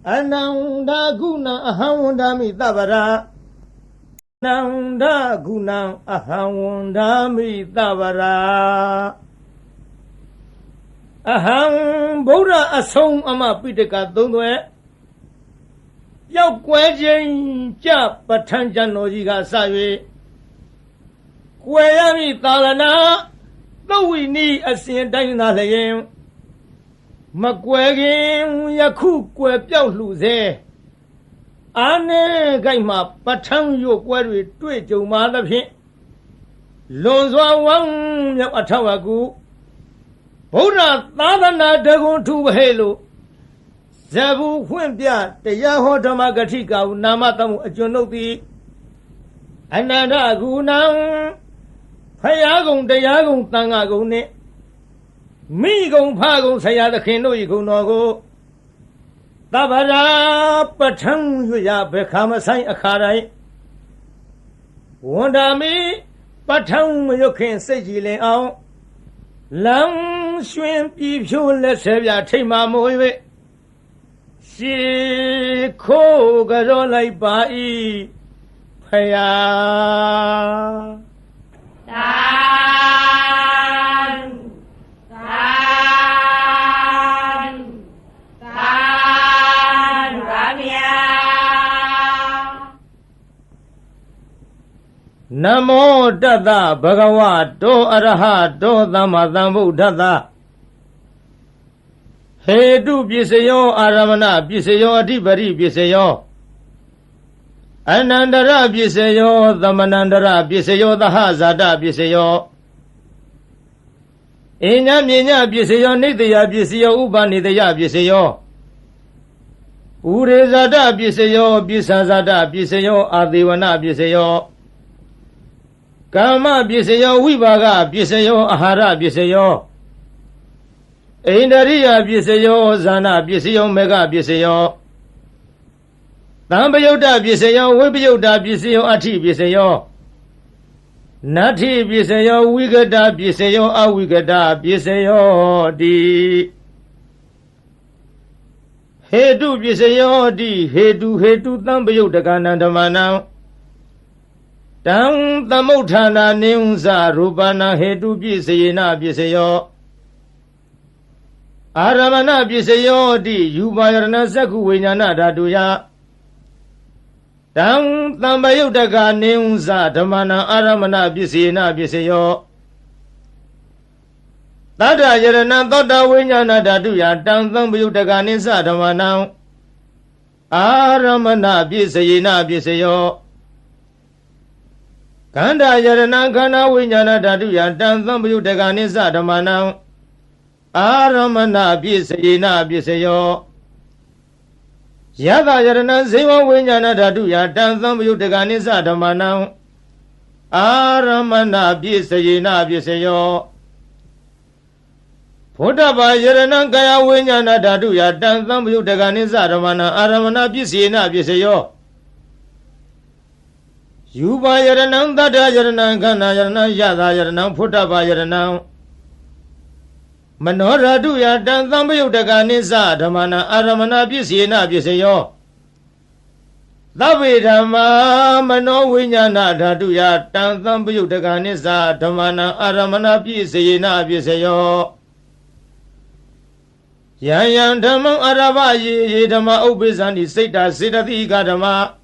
Ananda guna ahawandami tabara Ananda guna ahawandami tabara Aham Buddha asong ama pitaka dungwe Yau quay trên chạp bật thân chân nô gì gà xa về Quay à mi ta là na Đâu vì ni à xin đánh na là em Mà quay game ya khu quay béo lũ dê Án nè gai mà bật thân vô quay rồi tuổi châu má đập hiện Lôn doa vắng nhập ở thao à cú Bố ra ta là na đơ gôn thu hệ lộ Zabu khuyên bia Taya ho dhamma gati kao Nama tamu achunok ti Ananda gunang Phaya gong taya gong tanga gong ne Mi gong pha gong saya da khin lo yi gong no ko Tabara Pathang yu ya Bekha ma sai akha rai Wanda mi Pathang ma yok khin sai ji lin aung Lang xuyên pi phyo let se bia thai ma mo yue She ko garo lai bai phaya tan ramya Namo Tata Bhagavato Arahato Dhamma Sambuddhassa Hetu Pisayo Aramana Pisayo Adhipari Pisayo Anandara Pisayo Dhamanandara Pisayo Dahazada Pisayo Inya Minya Pisayo Nidya Pisayo Upanidya Pisayo Urezada Pisayo Pisazada Pisayo Adivana Pisayo Kama Pisayo Vivaga Pisayo Ahara Pisayo Indariya Pisayo Zana Pisayo Mega Pisayo Tambayota Pisayo Vipayota Pisayo Ati Pisayo Nati Pisayo Vigada Pisayo Avigada Pisayo Di Hetu Pisayo Di Hetu Tambayota Kanandamanam Tang Tamuthana Neunsa Rupana Hetu Pisayena Pisayo Aramana Pisayo Di Yubayarana Saku Vinyana Dhatuya Tang Tambayutaka Neunsa Dhamana Aramana Pisayena Pisayo Tata Yarana Tata Vinyana Dhatuya Tang Tambayutaka Nisa Dhamana Aramana Pisayena Pisayo Kanda Yarana Kana Vinyana Dhatuya Tang Tambayutaka Nisa Dhamana Aramana Pisayena Pisayo Yada Yarana Seva Vinyana Dhatuya Tang Tambayutaka Nisa Dhamana Aramana Pisayena Pisayo Phodaba Yarana Kaya Vinyana Dhatuya Tang Tambayutaka Nisa Dhamana Aramana Pisayena Pisayo Yuba Yarana Tata Yarana Kana Yarana Yada Yarana Phodaba Yarana Manora Duya Tang Tambayutaka Nisa Dhamana Aramana Pisayena Pisayo Davi Dhamma Mano Vinyana Dhatuya Tang Tambayutaka Nisa Dhamana Aramana Pisayena Pisayo Yang Dhamma Arava Ye Dhamma Ubisani Sita Siddhatika Dhamma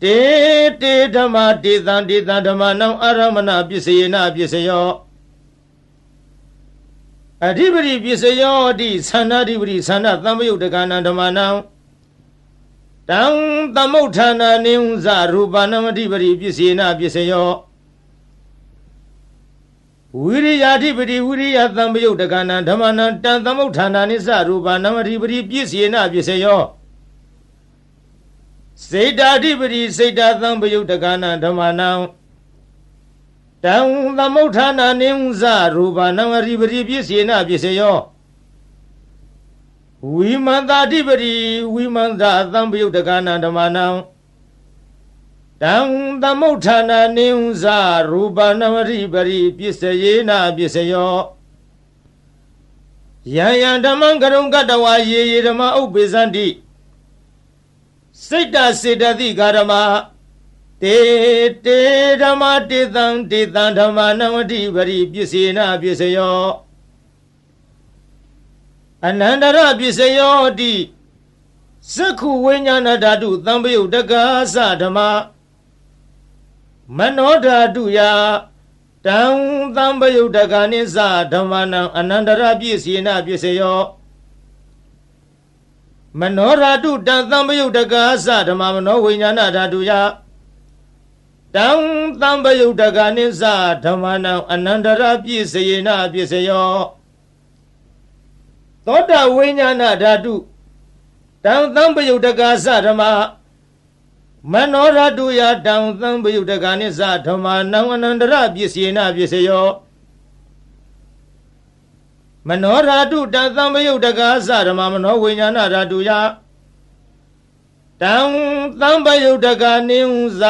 Te Dhamma Titan Dhamma Nam Aramana Pisayena Pisayo Adhipari Pisayo Di Sanadipari Sana Tambayutaka Dhammanam Tang Tamuthana Neunsa Rupanam Adhipari Pisayena Pisayo Viriyadhipari Viriya Tambayutaka Dhammanam Tang Tamuthana Nisa Rupanam Adhipari Pisayena Pisayo Siddhadhipari Siddha Tambayutaka Dhammanam Tang Tamuthana Neunsa Rupanam Adhipari Pisayena Pisayo Vimantadhipari Vimanta Tambayutaka Dhammanam Tang Tamuthana Neunsa Rupanam Adhipari Pisayena Pisayo ယံယံဓမ္မံကရုံကတ္တဝါယေယေဓမ္မဥပ္ပေသန္တိစိတ်တစေတသိကာဓမ္မတေတေဓမ္မတေတံတေတံဓမ္မနဝတိပရိပစ္စေနပစ္စယောအနန္တရပစ္စယောတိသက္ခုဝိညာဏဓာတုသံပယုတ်တက္ကာသဓမ္မမနောဓာတုယတံသံပယုတ်တက္ကာနိသဓမ္မနံအနန္တရပစ္စေနပစ္စယောမနောဓာတုတံသံပယုတ်တက္ကာသဓမ္မမနောဝိညာဏဓာတုယတံသံပယုတ်တက္ကာနိသဓမ္မနံအနန္တရပစ္စေနပစ္စယောသောတဝိညာဏဓာတုတံသံပယုတ်တက္ကာသဓမ္မမနောဓာတုယတံသံပယုတ်တက္ကာနိသဓမ္မနံအနန္တရပစ္စေနပစ္စယောမနောဓာတုတံသံပယုတ်တက္ကာသဓမ္မမနောဝိညာဏဓာတုယတံသံပယုတ်တက္ကာနိသ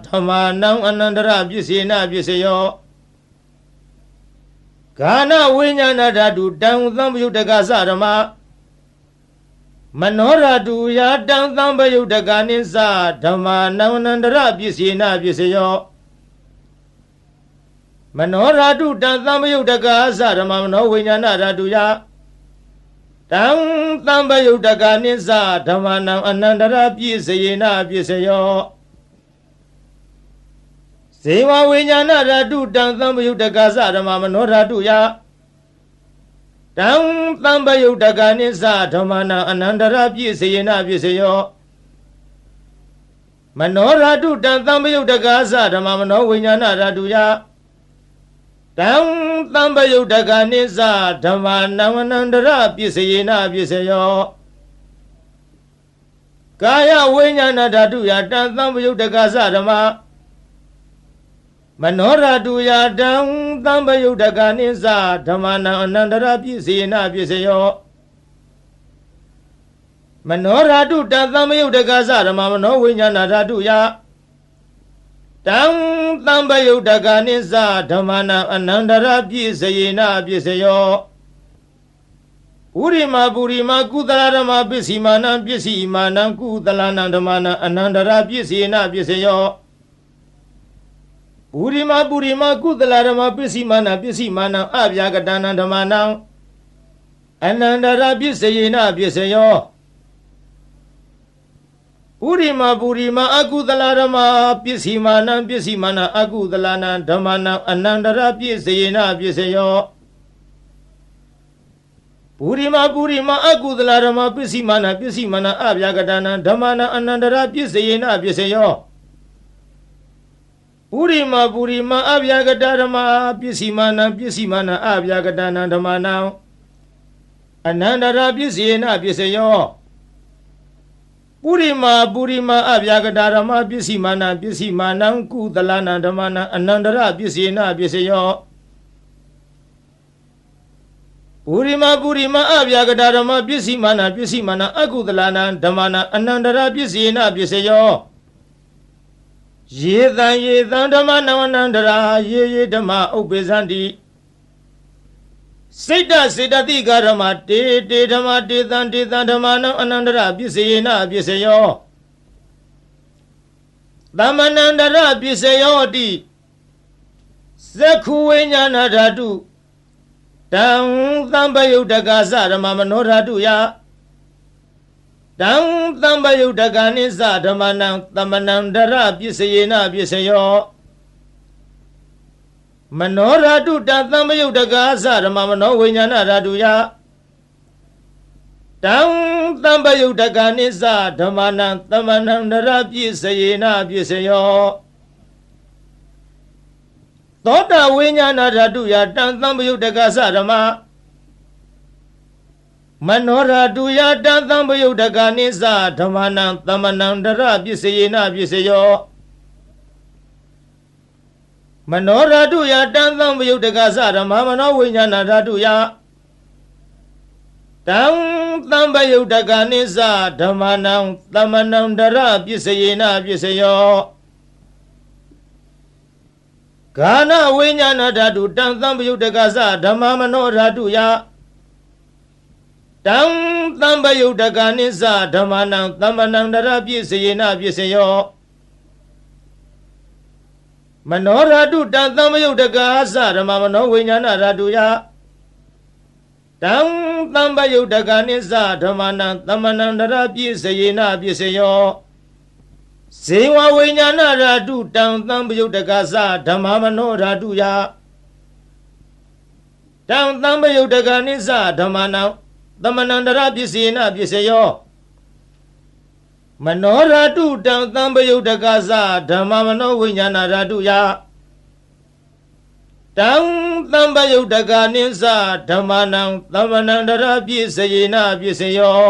ဓမ္မနံအနန္တရပစ္စေနပစ္စယောဂာနဝိညာဏဓာတုတံသံပယုတ်တက္ကာသဓမ္မမနောဓာတုယတံသံပယုတ်တက္ကာနိသဓမ္မနံအနန္တရပစ္စေနပစ္စယောမနောဓာတုတံသံပယုတ်တက္ကာသဓမ္မမနောဝိညာဏဓာတုယတံသံပယုတ်တက္ကာနိသဓမ္မနံအနန္တရပစ္စေနပစ္စယောဇေဝဝိညာဏဓာတုတံသံပယုတ်တက္ကာသဓမ္မမနောဓာတုယတံသံပယုတ်တက္ကာနိသဓမ္မနံအနန္တရပစ္စေနပစ္စယောမနောဓာတုတံသံပယုတ်တက္ကာသဓမ္မမနောဝိညာဏဓာတုယတံသံပယုတ်တက္ကာနိသဓမ္မနံအနန္တရပစ္စေနပစ္စယောကာယဝိညာဏဓာတုယတံသံပယုတ်တက္ကာသဓမ္မမနောဓာတုယတံသံပယုတ်တက္ကာနိသဓမ္မနံအနန္တရပစ္စေနပစ္စယောမနောဓာတုတံသံပယုတ်တက္ကာသဓမ္မမနောဝိညာဏဓာတုယတံသံပယုတ်တက္ကာနိသဓမ္မနံအနန္တရပစ္စေနပစ္စယောပုရိမာပုရိမာကုသလဓမ္မပစ္စီမာနံပစ္စီမာနံကုသလနံဓမ္မနံအနန္တရပစ္စေနပစ္စယောပုရိမာပုရိမာကုသလဓမ္မပစ္စီမာနံပစ္စီမာနံအဗျာကတနံဓမ္မနံအနန္တရပစ္စေနပစ္စယောပုရိမာပုရိမာအကုသလဓမ္မပစ္စီမာနံပစ္စီမာနံအကုသလနံဓမ္မနံအနန္တရပစ္စေနပစ္စယောပုရိမာပုရိမာအကုသလဓမ္မပစ္စီမာနံပစ္စီမာနံအဗျာကတနံဓမ္မနံအနန္တရပစ္စေနပစ္စယောပုရိမာပုရိမာအဗျာကတဓမ္မပစ္စီမာနံပစ္စီမာနံအဗျာကတနံဓမ္မနံအနန္တရပစ္စေနပစ္စယောပုရိမာပုရိမာအဗျာကတဓမ္မပစ္စီမာနံပစ္စီမာနံကုသလနံဓမ္မနံအနန္တရပစ္စေနပစ္စယောပုရိမာပုရိမာအဗျာကတဓမ္မပစ္စီမာနံပစ္စီမာနံအကုသလနံဓမ္မနံအနန္တရပစ္စေနပစ္စယောယေတံယေတံဓမ္မနံအနန္တရာယေယေဓမ္မဥပ္ပေသန္တိစိတ်တစေတသိကာဓမ္မတေတေဓမ္မတေတံတေတံဓမ္မနံအနန္တရပစ္စေနပစ္စယောသမ္မနန္တရပစ္စယောတိသက္ခုဝိညာဏဓာတုတံသံပယုတ်တက္ကာသဓမ္မမနောဓာတုယတံသံပယုတ်တက္ကာနိသဓမ္မနံသမ္မနန္တရပစ္စေနပစ္စယောမနောဓာတုတံသံပယုတ်တက္ကာသဓမ္မမနောဝိညာဏဓာတုယတံသံပယုတ်တက္ကာနိသဓမ္မနံသမ္မနန္တရပစ္စေနပစ္စယောသောတဝိညာဏဓာတုယတံသံပယုတ်တက္ကာသဓမ္မမနောဓာတုယတံသံပယုတ်တက္ကာနိသဓမ္မနံသမ္မနန္တရပစ္စေနပစ္စယောမနောဓာတုယတံသံပယုတ်တက္ကာသဓမ္မမနောဝိညာဏဓာတုယတံသံပယုတ်တက္ကာနိသဓမ္မနံသမ္မနန္တရပစ္စေနပစ္စယောဂာနဝိညာဏဓာတုတံသံပယုတ်တက္ကာသဓမ္မမနောဓာတုယ တံသံပယုတ်တကနိစ္စဓမ္မနံသမ္မနံတရပြည့်စေနပြည့်စေယောမနောရတုတံသံပယုတ်တကာသဓမ္မမနောဝိညာဏရတုယတံသံပယုတ်တကနိစ္စဓမ္မနံသမ္မနံတရပြည့်စေနပြည့်စေယောဇေဝဝိညာဏရတုတံသံပယုတ်တကာသဓမ္မမနောရတုယတံသံပယုတ်တကနိစ္စဓမ္မနံသမ္မနန္တရပစ္စေနပစ္စယောမနောရတုတံသံပယုတ်တကသဓမ္မမနောဝိညာဏရတုယတံသံပယုတ်တကနိစ္စဓမ္မနံသမ္မနန္တရပစ္စေနပစ္စယော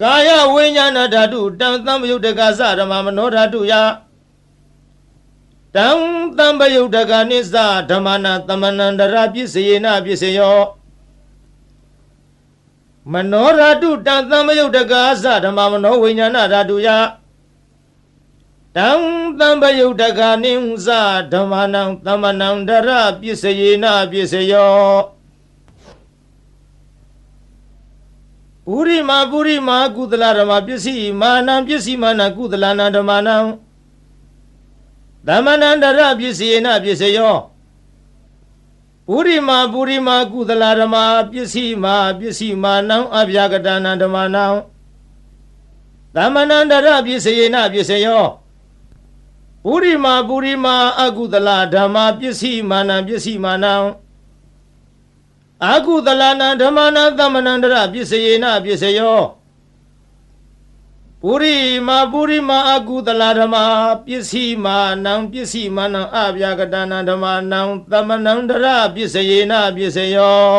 ကာယဝိညာဏဓာတုတံသံပယုတ်တကသဓမ္မမနောဓာတုယတံသံပယုတ်တကနိစ္စဓမ္မနံသမ္မနန္တရပစ္စေနပစ္စယောမနောဓာတုတံသံပယုတ်တကသဓမ္မမနောဝိညာဏဓာတုယတံသံပယုတ်တကနိစ္စဓမ္မနံသမ္မနန္တရပစ္စေနပစ္စယောပုရိမာကုသလဓမ္မပစ္စည်းမာနံပစ္စည်းမာနကုသလနာဓမ္မနံသမ္မနန္တရပစ္စေနပစ္စယောပုရိမာကုသလဓမ္မပစ္စည်းမာနံအဗျာကတနာဓမ္မနံသမ္မနန္တရပစ္စေနပစ္စယောပုရိမာအကုသလဓမ္မပစ္စည်းမာနံအကုသလနာဓမ္မနံသမ္မနန္တရပစ္စေနပစ္စယောပုရိမာအကုသလဓမ္မပစ္စည်းမာနံအဗျာကတနာဓမ္မနံသမ္မနန္တရပစ္စေနပစ္စယော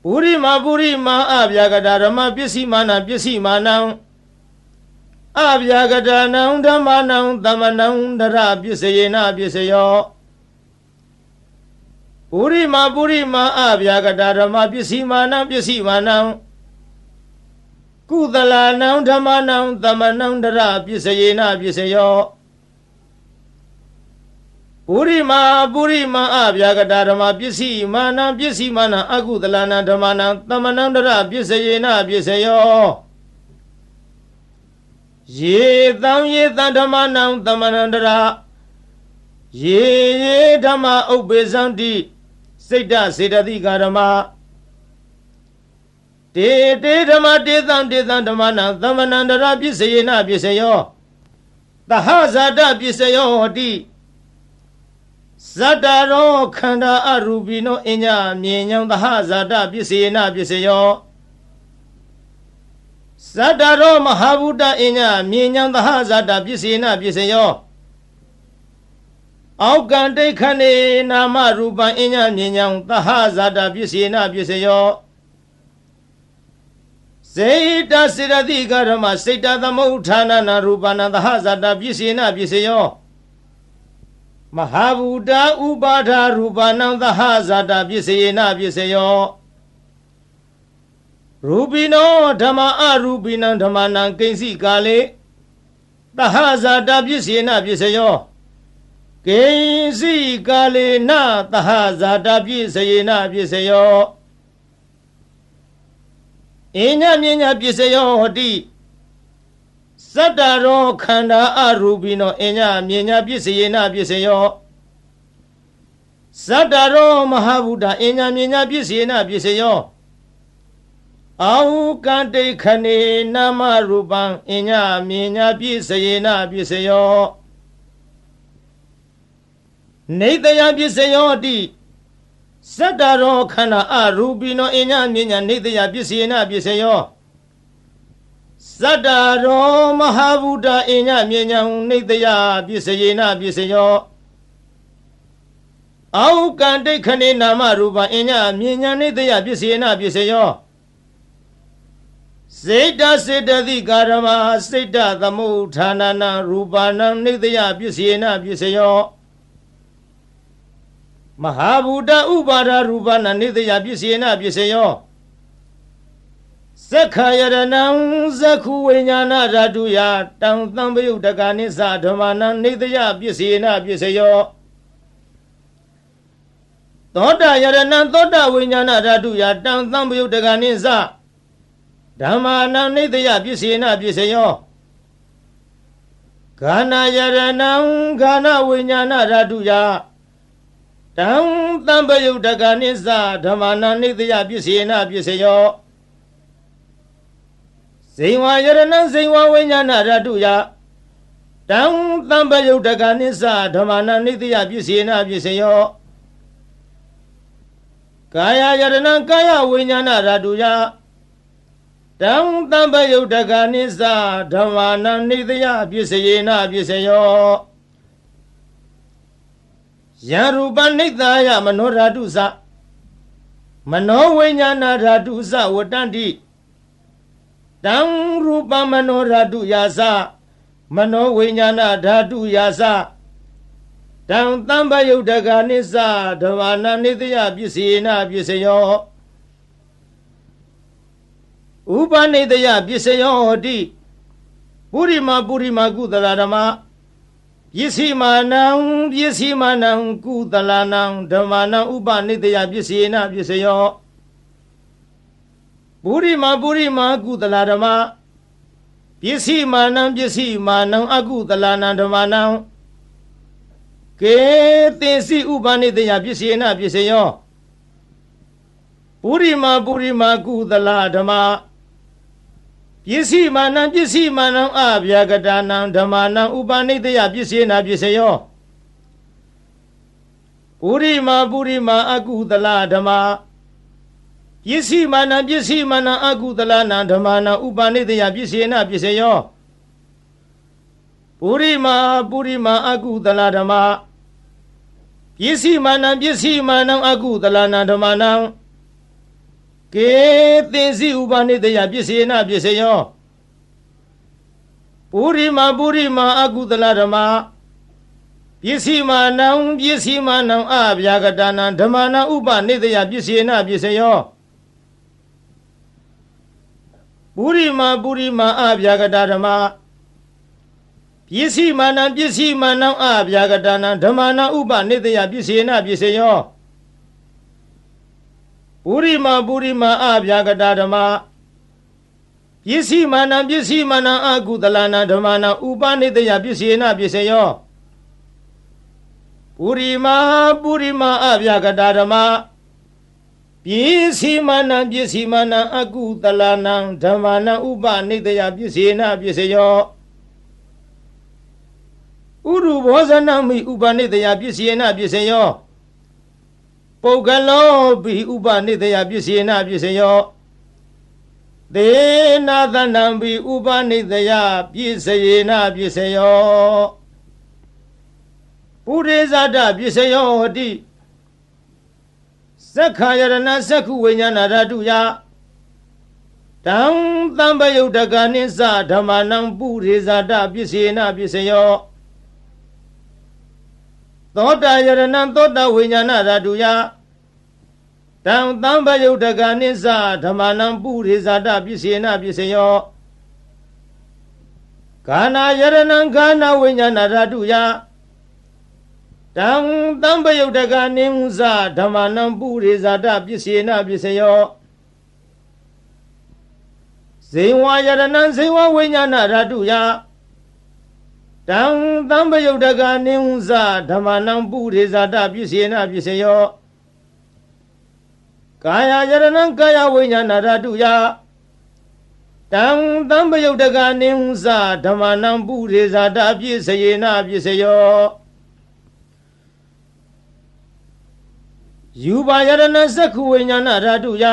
ပုရိမာအဗျာကတဓမ္မပစ္စည်းမာနအဗျာကတနံဓမ္မနံသမ္မနန္တရပစ္စေနပစ္စယောပုရိမာအဗျာကတဓမ္မပစ္စည်းမာနံကုသလနံဓမ္မနံသမ္မနန္တရပစ္စေနပစ္စယောပုရိမာအဗျာကတဓမ္မပစ္စည်းမာနံအကုသလနံဓမ္မနံသမ္မနန္တရပစ္စေနပစ္စယောယေသံဓမ္မနံသမ္မနန္တရယေဓမ္မဥပ္ပေဇန္တိစိတ်တစေတသိကာဓမ္မတေဓမ္မတေသံဓမ္မနံသမ္မနန္တရပစ္စေနပစ္စယောသဟဇာတပစ္စယောဟတိဇတ္တရောခန္ဓာအရူပိနောအညမြင်ညံသဟဇာတပစ္စေနပစ္စယောဇတ္တရောမဟာဗုဒ္ဓအညမြင်ညံသဟဇာတပစ္စေနပစ္စယောအောက်ကံတိခဏေနာမရူပံအညမြင်ညံသဟဇာတပစ္စေနပစ္စယောစေတစေရတိကဓမ္မစေတသမုဋ္ဌာနနာရူပနာသဟဇာတပစ္စေနပစ္စယောမဟာဗုဒ္ဓဥပါဒာရူပနံသဟဇာတပစ္စေနပစ္စယောရူပိနောဓမ္မအရူပိနံဓမ္မနံကိဉ္စီကာလေသဟဇာတပစ္စေနပစ္စယောကိဉ္စီကာလေနသဟဇာတပစ္စေနပစ္စယောအညမြညာပစ္စယောဟတိဇတ္တရောခန္ဓာအရူပိနောအညမြညာပစ္စယေနပစ္စယောဇတ္တရောမဟာဗုဒ္ဓအညမြညာပစ္စယေနပစ္စယောအောကံတိခဏေနာမရူပံအညမြညာပစ္စယေနပစ္စယောနေတယပစ္စယောတိဇတ္တရောခန္ဓာအရူပိနောအညမြညာနေတယပစ္စယေနပစ္စယောဇတ္တရောမဟာဗုဒ္ဓအညမြညာနေတယပစ္စယေနပစ္စယောအောကံတိခဏေနာမရူပံအညမြညာနေတယပစ္စယေနပစ္စယောစေတစေတသိကာရမစေတသမုဋ္ဌာနနာရူပနံနေတယပစ္စယေနပစ္စယောမဟာဗုဒ္ဓဥပါဒရူပနာနေတယပစ္စေနပစ္စယောသက္ခာယရဏံသက္ခုဝိညာဏဓာတုယတံသံပယုတ်တကနိစ္စဓမ္မနံနေတယပစ္စေနပစ္စယော သောတာယရဏံသောတာဝိညာဏဓာတုယတံသံပယုတ်တကနိသဓမ္မာနံနိတယပစ္စေနပစ္စယောဂာနာယရဏံဂာနဝိညာဏဓာတုယတံသံပယုတ်တကနိသဓမ္မာနံနိတယပစ္စေနပစ္စယောဇိဝယရဏံဇိဝဝိညာဏဓာတုယတံသံပယုတ်တကနိသဓမ္မာနံနိတယပစ္စေနပစ္စယောကာယယရဏံကာယဝိညာဏဓာတုယတံသံပယုတ်တကနိသဓမ္မာနံနိတယပစ္စယေနပစ္စယောယံရူပနိတ္တယမနောဓာတုသမနောဝိညာဏဓာတုသဝတ္တန္တိတံရူပမနောဓာတုယာသမနောဝိညာဏဓာတုယာသတံသံပယုတ်တကနိသဓမ္မာနံနိတယပစ္စေနပစ္စယောဥပနိတယပစ္စယောဟောတိပုရိမာကုသလဓမ္မပစ္စည်းမာနံကုသလနံဓမ္မာနံဥပနိတယပစ္စေနပစ္စယောပုရိမာကုသလဓမ္မပစ္စည်းမာနံအကုသလနံဓမ္မာနံကေသေစီဥပနိတယပစ္စေနပစ္စယောပုရိမာကုသလဓမ္မပစ္စည်းမာနံအဗျာကတာနံဓမ္မာနံဥပနိတယပစ္စေနပစ္စယောပုရိမာအကုသလဓမ္မပစ္စည်းမာနံအကုသလနံဓမ္မာနံဥပနိတယပစ္စေနပစ္စယောပုရိမာအကုသလဓမ္မပစ္စည်းမာနံအကုသလနံဓမ္မာနံကေသေစီဥပနိတယပစ္စေနပစ္စယောပုရိမာအကုသလဓမ္မပစ္စည်းမာနံအဗျာကတာနံဓမ္မာနံဥပနိတယပစ္စေနပစ္စယောပုရိမာအဗျာကတာဓမ္မပစ္စည်းမာနံအဗျာကတာနံဓမ္မာနံဥပနိတယပစ္စေနပစ္စယောပုရိမာအဗျာကတာဓမ္မပစ္စည်းမာနံအကုသလနံဓမ္မာနံဥပနိတယပစ္စေနပစ္စယောပုရိမာအဗျာကတာဓမ္မပစ္စည်းမာနံအကုသလနံဓမ္မာနံဥပနိတယပစ္စေနပစ္စယောဥရုဘောဇနမိဥပနိတယပစ္စေနပစ္စယောပုဂ္ဂလောပိဥပနိတယပစ္စေနပစ္စယောသေနာသနံပိဥပနိတယပစ္စယေနပစ္စယောပုရိဇာတပစ္စယောဟောတိသက္ခာယရဏသက္ခုဝိညာဏဓာတုယတံသံပယုတ်တကနိသဓမ္မာနံပုရိဇာတပစ္စေနပစ္စယောသောတာယရဏံသောတာဝိညာဏဓာတုယတံသံပယုတ်တကနိသဓမ္မာနံပုရိဇာတပစ္စေနပစ္စယောဂာနာယရဏံဂာနဝိညာဏဓာတုယတံသံပယုတ်တကနိသဓမ္မာနံပုရိဇာတပစ္စေနပစ္စယောဇိဝယရဏံဇိဝဝိညာဏဓာတုယတံသံပယုတ်တကနိသဓမ္မာနံပုရိဇာတပစ္စေနပစ္စယောကာယယရဏံကာယဝိညာဏဓာတုယတံသံပယုတ်တကနိသဓမ္မာနံပုရိဇာတပစ္စေနပစ္စယောယူပါယရဏသက္ခုဝိညာဏဓာတုယ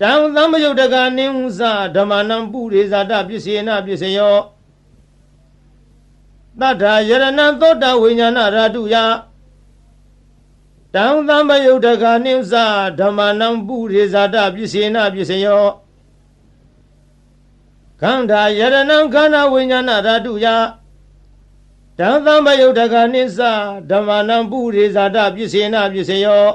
တံသံပယုတ်တကနိသဓမ္မာနံပုရိဇာတပစ္စေနပစ္စယောသတ္ထာယရဏံသောတာဝိညာဏဓာတုယတံသံပယုတ်တကနိသဓမ္မာနံပုရိဇာတပစ္စေနပစ္စယောခန္ဓာယရဏံခန္ဓာဝိညာဏဓာတုယတံသံပယုတ်တကနိသဓမ္မာနံပုရိဇာတပစ္စေနပစ္စယော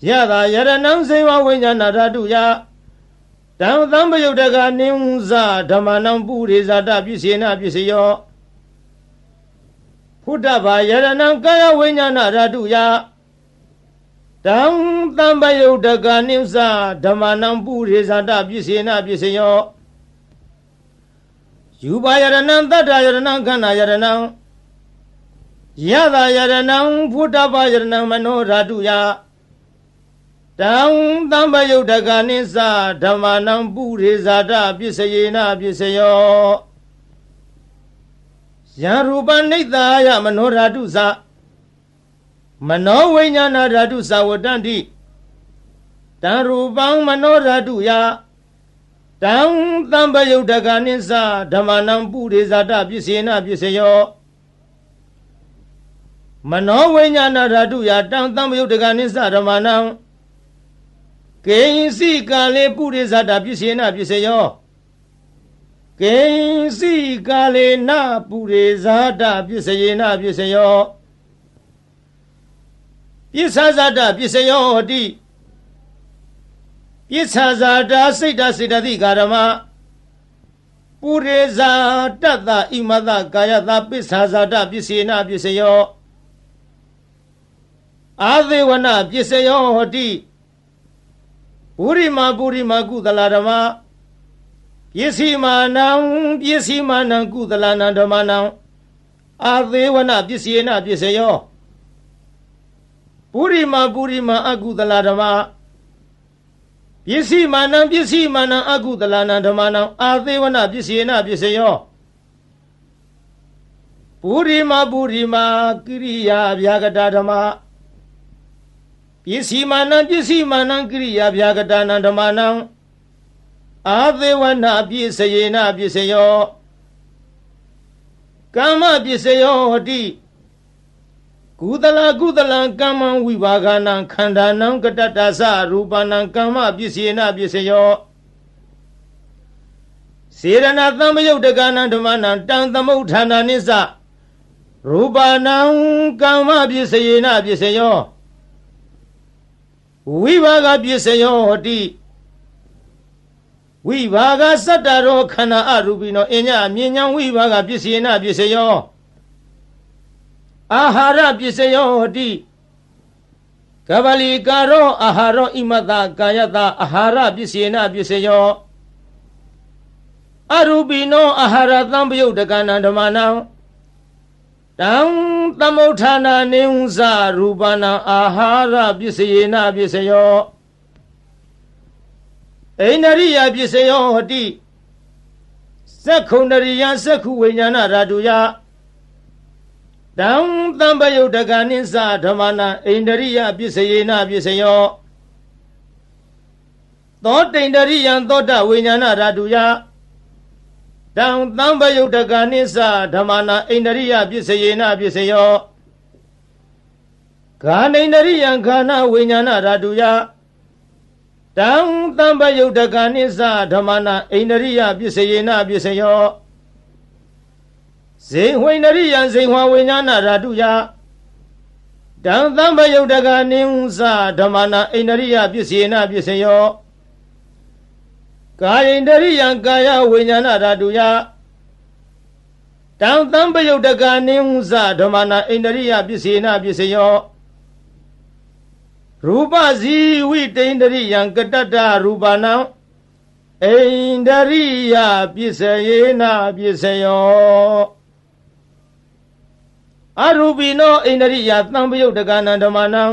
ယတာယရဏံဇိဝဝိညာဏဓာတုယတံသံပယုတ်တကနိသဓမ္မာနံပုရိဇာတပစ္စေနပစ္စယော ဖုဒ္ဓဘာယရဏံကာယဝိညာဏဓာတုယတံသံပယုတ်တကနိစ္စဓမ္မနံပုရိဇာတပစ္စေနပစ္စယောယူပါယရဏံတတ္တယရဏံခန္ဓာယရဏံယတယရဏံဖုဒ္ဓဘာယရဏံမနောဓာတုယတံသံပယုတ်တကနိစ္စဓမ္မနံပုရိဇာတပစ္စေနပစ္စယောယံရူပနိတ္တာယမနောဓာတုသမနောဝိညာဏဓာတုသဝတ္တန္တိတံရူပံမနောဓာတုယတံသံပယုတ်တကနိစ္စဓမ္မနံပုရိဇာတပစ္စေနပစ္စယောမနောဝိညာဏဓာတုယတံသံပယုတ်တကနိစ္စဓမ္မနံကေယင်စီကာလေပုရိဇာတပစ္စေနပစ္စယောကေယင်စီကာလေနပုရိဇာတပစ္စေနပစ္စယောပစ္ဆာဇာတပစ္စယောဟတိပစ္ဆာဇာတစိတ်တစေတသိကာရမပုရိဇာတတ္တဣမတကာယတပစ္ဆာဇာတပစ္စေနပစ္စယောအာသေဝနပစ္စယောဟတိပုရိမာကုသလဓမ္မပစ္စည်းမာနံကုသလနံဓမ္မနံအာသေဝနပစ္စေနပစ္စယောပုရိမာအကုသလဓမ္မပစ္စည်းမာနံအကုသလနံဓမ္မနံအာသေဝနပစ္စေနပစ္စယောပုရိမာကိရိယာဗျာကတာဓမ္မပစ္စည်းမာနံကိရိယာဗျာကတာနံဓမ္မနံအာသေဝနပစ္စေနပစ္စယောကာမပစ္စယောဟတိကုသလံကမ္မံဝိဘာဂနံခန္ဓာနံကတတ္တသရူပနံကမ္မပစ္စေနပစ္စယောစေရဏသံပယုတ်တကနံဓမ္မနံတံသမုဋ္ဌာနာနိစ္စရူပနံကမ္မပစ္စေနပစ္စယောဝိဘာဂပစ္စယောဟတိဝိဘာဂစတ္တရောခန္ဓာအရူပိနောအညအမြင်ညာဝိဘာဂပစ္စေနပစ္စယောအာဟာရပစ္စယောဟတိကဗလိကာရောအာဟာရောဣမတကာယတအာဟာရပစ္စေနပစ္စယောအရူပိနောအာဟာရသံပယုတ်တကနံဓမ္မနံတံသမုဋ္ဌာနာနိဝဇရူပနံအာဟာရပစ္စေနပစ္စယောအိန္ဒရိယပစ္စယောဟတိသက္ခုဏရိယသက္ခုဝိညာဏဓာတုယတံသံပယုတ်တကနိစ္စဓမ္မနံအိန္ဒရိယပစ္စေနပစ္စယောသောတိန္ဒရိယံသောတဝိညာဏဓာတုယတံသံပယုတ်တကနိစ္စဓမ္မနံအိန္ဒရိယပစ္စေနပစ္စယောဂာနိန္ဒရိယံခန္ဓာဝိညာဏဓာတုယတံသံပယုတ်တကနိစ္စဓမ္မနံအိန္ဒရိယပစ္စေနပစ္စယောဇေဝိန္ဒရိယံဇေဝဝိညာဏဓာတုယတံသံပယုတ်တကနိစ္စဓမ္မနံအိန္ဒရိယပစ္စေနပစ္စယောကာယိန္ဒရိယံကာယဝိညာဏဓာတုယတံသံပယုတ်တကနိစ္စဓမ္မနံအိန္ဒရိယပစ္စေနပစ္စယောရူပဇီဝိတိန္ဒရိယံကတတ္တရူပနံအိန္ဒရိယပစ္စေနပစ္စယောအရူပိနောအိန္ဒရိယသံပယုတ်တကနံဓမ္မနံ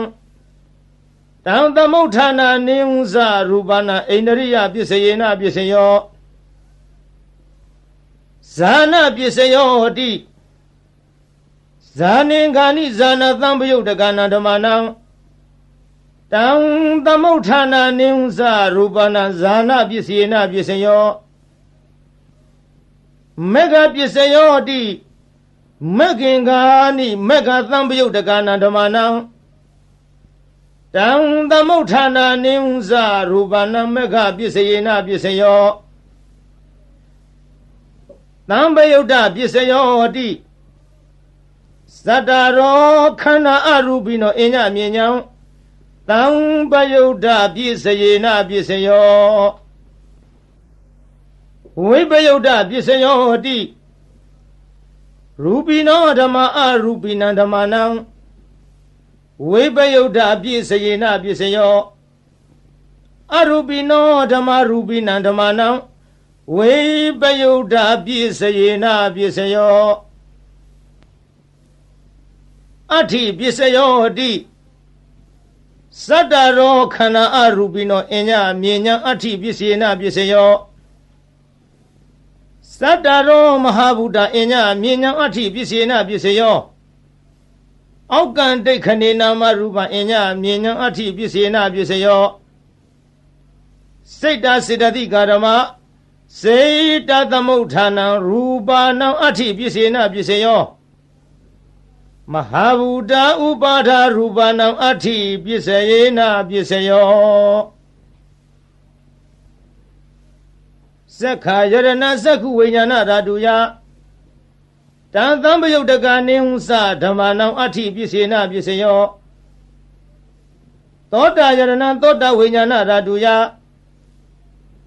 တံသမုဋ္ဌာနာနိဝဇရူပနံအိန္ဒရိယပစ္စေနပစ္စယောဇာနပစ္စယောဟတိဇာနိခာနိဇာနသံပယုတ်တကနံဓမ္မနံတံသမုဋ္ဌာနာနိဝဇရူပနံဇာနပစ္စေနပစ္စယောမေဃပစ္စယောတိမဂ္ဂင်္ဂာနိမဂ္ဂသံပယုတ်တကနံဓမ္မနံတံသမုဋ္ဌာနာနိဝဇရူပနံမဂ္ဂပစ္စေနပစ္စယောသံပယုတ်တပစ္စယောဟတိသတ္တရောခန္ဓာအရူပိနောအညမြင်ညာသံပယုတ်တပစ္စယေနပစ္စယောဝိပယုတ်တပစ္စယောဟတိ ရူပိနောဓမ္မအရူပိနံဓမ္မနံဝိပယုဒ္ဓအပြည့်စယေနပစ္စယောအရူပိနောဓမ္မရူပိနံဓမ္မနံဝိပယုဒ္ဓအပြည့်စယေနပစ္စယောအဋ္ဌိပစ္စယောတိစတ္တရောခန္ဓာအရူပိနောအညမြေညာအဋ္ဌိပစ္စယေနပစ္စယောစတ္တရောမဟာဗုဒ္ဓအညမြေညာအဋ္ဌိပစ္စယေနပစ္စယောအောက်ကံဒိဋ္ဌခဏေနာမရူပအညမြေညာအဋ္ဌိပစ္စယေနပစ္စယောစိတ်တစေတသိကာရမစေတသမုဋ္ဌာနံရူပနံအဋ္ဌိပစ္စေနပစ္စယောမဟာဗုဒ္ဓဥပါဒရူပနံအဋ္ဌိပစ္စယေနပစ္စယောသက္ခာယရဏသက္ခုဝိညာဏဓာတုယတံသံပယုတ်တကနေဟုသဓမ္မနံအဋ္ဌိပစ္စေနပစ္စယောသောတာယရဏသောတာဝိညာဏဓာတုယ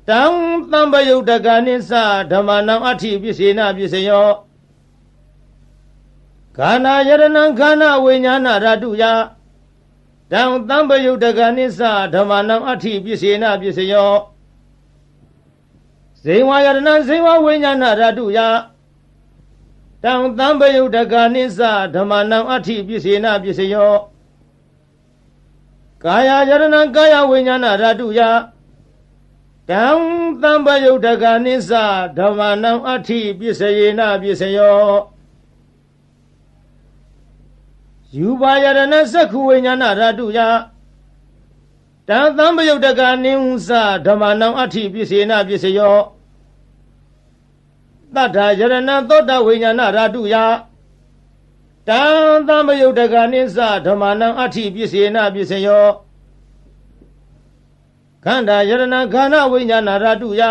တံသံပယုတ်တကနိသဓမ္မနံအဋ္ဌိပစ္စေနပစ္စယောခန္ဓာယရဏခန္ဓာဝိညာဏဓာတုယတံသံပယုတ်တကနိသဓမ္မနံအဋ္ဌိပစ္စေနပစ္စယောဇေဝယရဏဇေဝဝိညာဏဓာတုယတံသံပယုတ်တကနိသဓမ္မနံအဋ္ဌိပစ္စေနပစ္စယောကာယယရဏကာယဝိညာဏဓာတုယတံသံပယုတ်တကနိသဓမ္မနံအဋ္ဌိပစ္စယေနပစ္စယောယူပါယရဏသက္ခုဝိညာဏဓာတုယတံသံပယုတ်တကနိသဓမ္မနံအဋ္ဌိပစ္စေနပစ္စယောတတ္ထာယရဏသောတဝိညာဏဓာတုယတံသံပယုတ်တကနိသဓမ္မနံအဋ္ဌိပစ္စေနပစ္စယောခန္ဓာယရဏခန္ဓာဝိညာဏဓာတုယ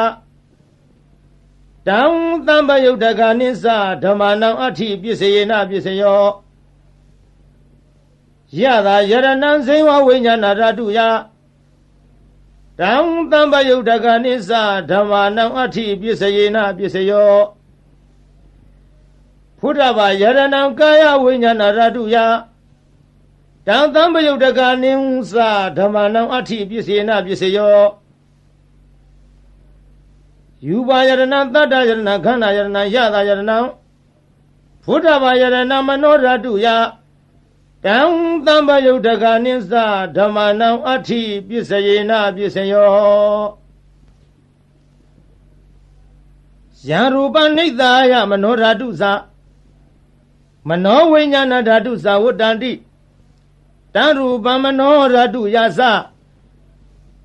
တံသံပယုတ်တကနိသဓမ္မနံအဋ္ဌိပစ္စယေနပစ္စယောယသာယရဏဇေဝဝိညာဏဓာတုယတံသံပယုတ်တကနိသဓမ္မနံအဋ္ဌိပစ္စယေနပစ္စယောဖုဒ္ဓဘာယရဏကာယဝိညာဏဓာတုယတံသံပယုတ်တကနိသဓမ္မနံအဋ္ဌိပစ္စေနပစ္စယောယူပါယရဏတတ္တယရဏခန္ဓာယရဏယတာယရဏဖုဒ္ဓဘာယရဏမနောဓာတုယတံသံပယုတ်တကနိသဓမ္မနံအဋ္ဌိပစ္စယေနပစ္စယောယံရူပနိဿာယမနောဓာတုသမနောဝိညာဏဓာတုသဝတ္တန္တိတံရူပမနောဓာတုယသ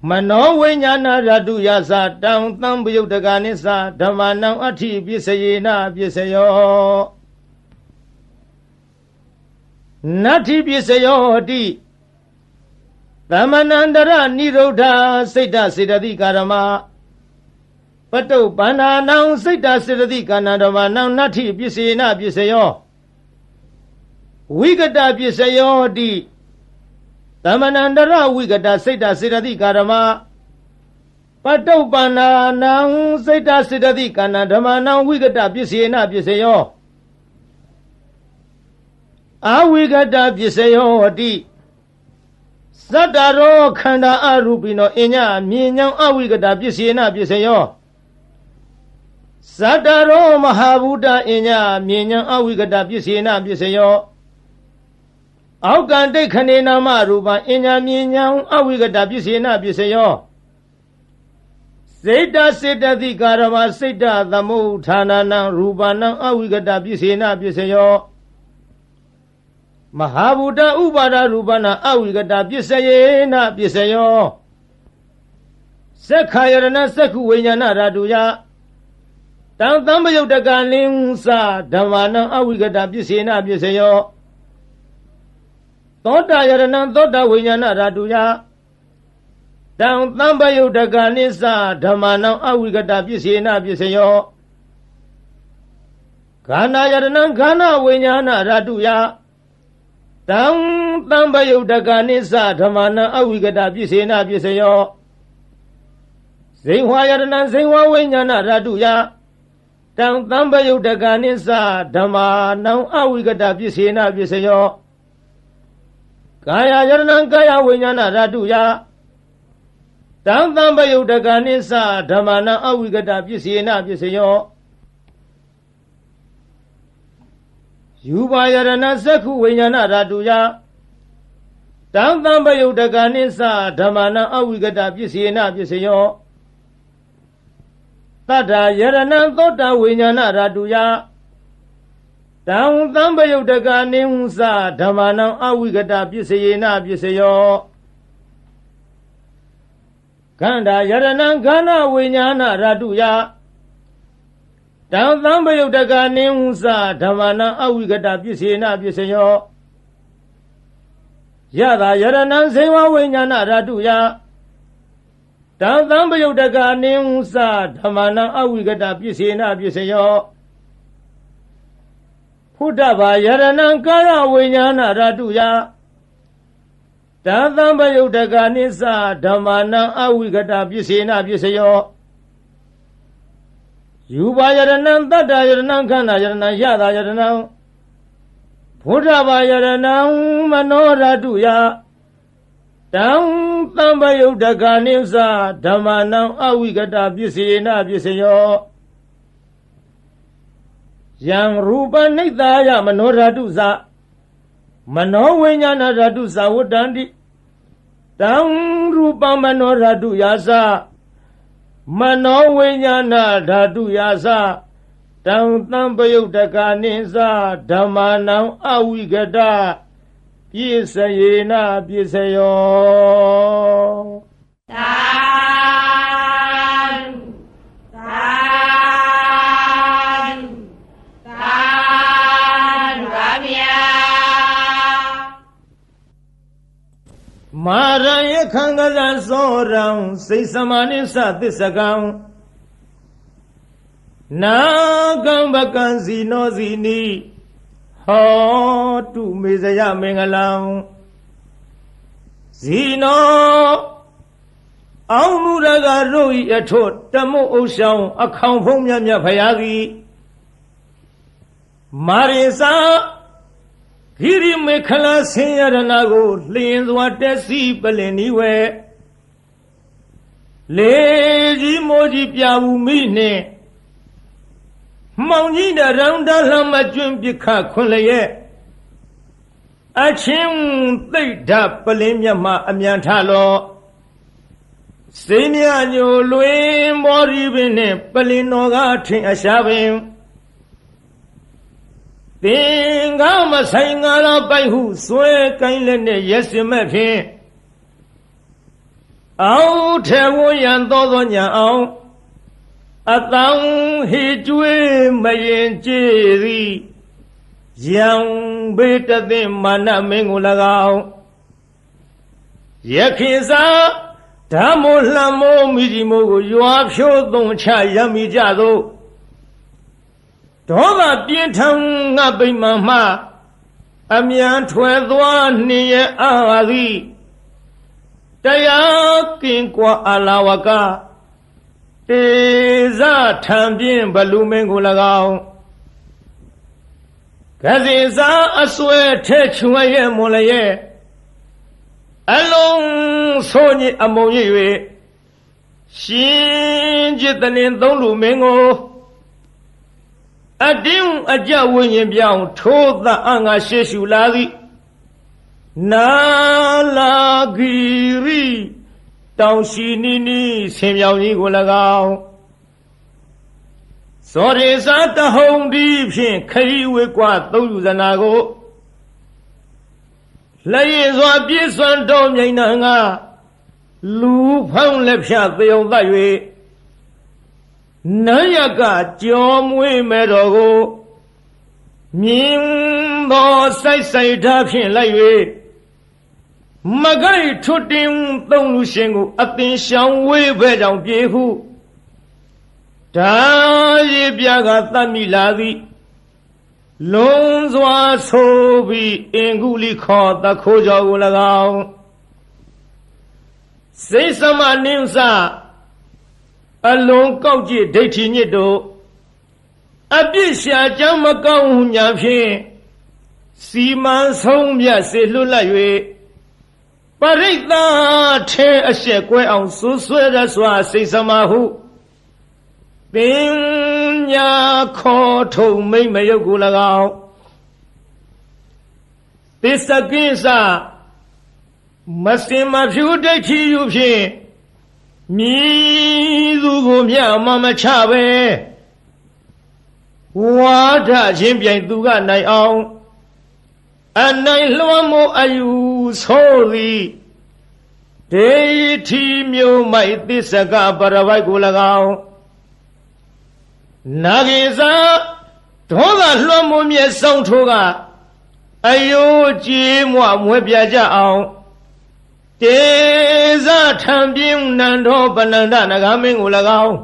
မနောဝိညာဏဓာတုယသတံသံပယုတ်တကနိသဓမ္မနံအဋ္ဌိပစ္စယေနပစ္စယောနတ္ထိပစ္စယောတိသမဏန္တရနိရုဒ္ဓစိတ်တစေတသိကာရမပတုပန္နာနံစိတ်တစေတသိကာဏဓမ္မနံနတ္ထိပစ္စေနပစ္စယောဝိကတပစ္စယောတိသမဏန္တရဝိကတစိတ်တစေတသိကာရမပတုပန္နာနံစိတ်တစေတသိကာဏဓမ္မနံဝိကတပစ္စေနပစ္စယောအဝိကတပစ္စယောတိစတ္တရောခန္ဓာအရူပိနောအညမြေညာအဝိကတပစ္စေနပစ္စယောစတ္တရောမဟာဗုဒ္ဓအညမြေညာအဝိကတပစ္စေနပစ္စယောအောက်ကံဒိဋ္ဌခဏေနာမရူပအညမြေညာအဝိကတပစ္စေနပစ္စယောစေတစေတသိကာရမစေတသမုဋ္ဌာနနံရူပနံအဝိကတပစ္စေနပစ္စယောမဟာဗုဒ္ဓဥပါဒရူပနာအဝိကတပစ္စယေနပစ္စယောသက္ခာယရဏသက္ခုဝိညာဏဓာတုယတံသံပယုတ်တကနိသဓမ္မနံအဝိကတပစ္စေနပစ္စယောသောတာယရဏသောတာဝိညာဏဓာတုယတံသံပယုတ်တကနိသဓမ္မနံအဝိကတပစ္စေနပစ္စယောခန္ဓာယရဏခန္ဓာဝိညာဏဓာတုယတံသံပယုတ်တကနိသဓမ္မနံအဝိကတပစ္စေနပစ္စယောဇေဝယရဏဇေဝဝိညာဏဓာတုယတ တံသံပယုတ်တကနိစ္စဓမ္မာနံအဝိကတပစ္စေနပစ္စယောကာယယရဏံကာယဝိညာဏဓာတုယတံသံပယုတ်တကနိစ္စဓမ္မာနံအဝိကတပစ္စေနပစ္စယောယူပါယရဏသက္ခုဝိညာဏဓာတုယတံသံပယုတ်တကနိစ္စဓမ္မာနံအဝိကတပစ္စေနပစ္စယောတတ္ထာယရဏံသောတဝိညာဏဓာတုယတံသံပယုတ်တကနိဟုသဓမ္မာနံအဝိကတပစ္စေနပစ္စယောခန္ဓာယရဏံခန္ဓာဝိညာဏဓာတုယတံသံပယုတ်တကနိဟုသဓမ္မာနံအဝိကတပစ္စေနပစ္စယောယတာယရဏံဇေဝဝိညာဏဓာတုယတံသံပယုတ်တကနိဟုသဓမ္မာနံအဝိကတပစ္စေနပစ္စယောဖုဒ္ဓဘာယရဏံကာယဝိညာဏဓာတုယတံသံပယုတ်တကနိစ္စဓမ္မာနံအဝိကတပစ္စေနပစ္စယောယူပါယရဏံတတ္တယရဏံခန္ဓာယရဏံယတာယရဏံဖုဒ္ဓဘာယရဏံမနောဓာတုယတံသံပယုတ်တကနိစ္စဓမ္မာနံအဝိကတပစ္စေနပစ္စယောယံရူပနိတ္တာယမနောဓာတုသမနောဝိညာဏဓာတုသဝတ္တန္တိတံရူပမနောဓာတုယာသမနောဝိညာဏဓာတုယာသတံသံပယုတ်တကနိစ္စဓမ္မာနံအဝိကတပစ္စယေနပစ္စယောသာမာရယခံကရသောရံစိတ်စမနိသသစ္စကံနာကံပကံစီနောစီနီဟောတုမေဇယမင်္ဂလံဇီနောအောင်မူရကတို့ဤအထွတ်တမုတ်ဥဆောင်အခေါင်ဖုံးမြတ်မြတ်ဖရာသည်မာရိစာဂိရိမေခလာဆင်းရဏကိုလျင်စွာတက်စီပလင်နီဝဲလေကြီးမိုးကြီးပြဘူးမိနှင့်မှောင်ကြီးတရောင်တလှမကျွန်းပြခခွန်လျက်အချင်းသိဒ္ဓပလင်းမြတ်မှအမြန်ထလောစိမြညိုလွင်မောရီပင်နှင့်ပလင်တော်ကထင်အရှာပင်သင်္ကာမဆိုင်ငါရပိုက်ဟုဆွဲကိုင်းလက်နဲ့ရက်စင်မဲ့ဖြင့်အောင်ထဲဝရန်သောညာအောင်အတောင်ဟေကျွေးမရင်ကြည်သည်ယံဘေတသိမာနမင်းကို၎င်းယခိစာဓမ္မလှမောမိဒီမိုးကိုရွာဖြိုးသွန်ချရမိကြသောဒေါသပြင်းထန်ငါပိမှန်မှအမြန်ထွယ်သွားနေရအာသည်တရားကင်ကွာအလာဝကတေဇထံပြင်းဘလူမင်းကို၎င်းကစီစာအဆွဲထဲချွေရဲ့မွန်လျက်အလုံးဆိုညအမုံရ၍ရှင်จิตတနင်သုံးလူမင်းကိုအတင်းအကြဝိညာဉ်ပြောင်းထိုးသအငါရှေရှုလာသည်နာလာဂီရီတောင်ရှိနီနီဆင်မြောင်ကြီးကို၎င်းစောရေစာတဟုံဒီဖြင့်ခရီးဝေကွာသုံးယူဇနာကိုလက်ရည်စွာပြည့်စွန်တော်မြိန်နာငါလူဖောင်းလက်ဖြတ်သေုံသတ်၍နန်းရကကြောမွေးမဲ့တော်ကိုမြင်းသောစိုက်စိုက်ထားဖြင့်လိုက်၍မကိုက်ထွတ်တင်သုံးလူရှင်ကိုအသင်ရှောင်ဝေးပဲကြောင့်ပြေဟုဒါရည်ပြကသတ်မိလာသည်လုံးစွာဆိုပြီးအင်္ဂုလိခောတခိုးကြောကို၎င်းစိတ်စမနင်းစအလုံးကောက်ကြည့်ဒိဋ္ဌိညစ်တို့ အပြစ်ရှာကြောင့်မကောင်းညာဖြင့်စီမံဆုံးမြတ်စေလွတ်လပ်၍ပရိသတ်ထဲအရှက်ကွဲအောင်ဆွဆွဲရစွာစိတ်စမဟုပညာခေါ်ထုံမိမ့်မယုတ်ကို၎င်းသစ္စကိစ္စမစင်မဖြူဒိဋ္ဌိယူဖြင့်မြည်သူကိုမျှမမချပဲဝါဒချင်းပြိုင်သူကနိုင်အောင်အနိုင်လွှမ်းမိုးအယူဆိုသည်ဒေထီမျိုးမိုက်သစ္စကပရပိုက်ကို၎င်းနာဂေသာဒေါသလွှမ်းမိုးမြဲဆောင်ထိုးကအယိုးကြည်မွမွဲပြကြအောင်တေဇထံပြင်းနန္ဒောပနန္ဒနဂမင်းကို၎င်း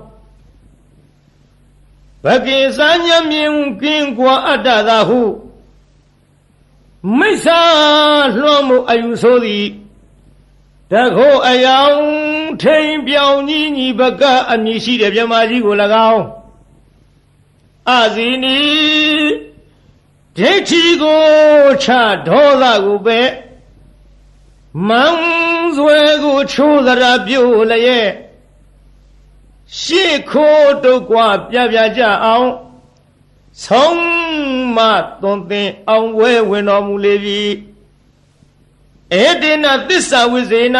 ဘကိစဉ္ညမြင်ကင်းကွာအတ္တသာဟုမိစ္ဆာလွှမ်းမိုးအယူဆိုသည်တခိုးအယောင်ထိန်ပြောင်ကြီးညီဘကအမည်ရှိတဲ့မြမကြီးကို၎င်းအဇီနီဒိဋ္ဌိကိုချဒေါသကိုပဲမန်းဆွဲကိုချိုးသရာပြုတ်လျက်ရှေ့ခိုးတုတ်ကွာပြပြကြအောင်ဆုံးမသွန်သင်အောင်ဝဲဝင်တော်မူလေပြီဧတေနသစ္စာဝိဇေန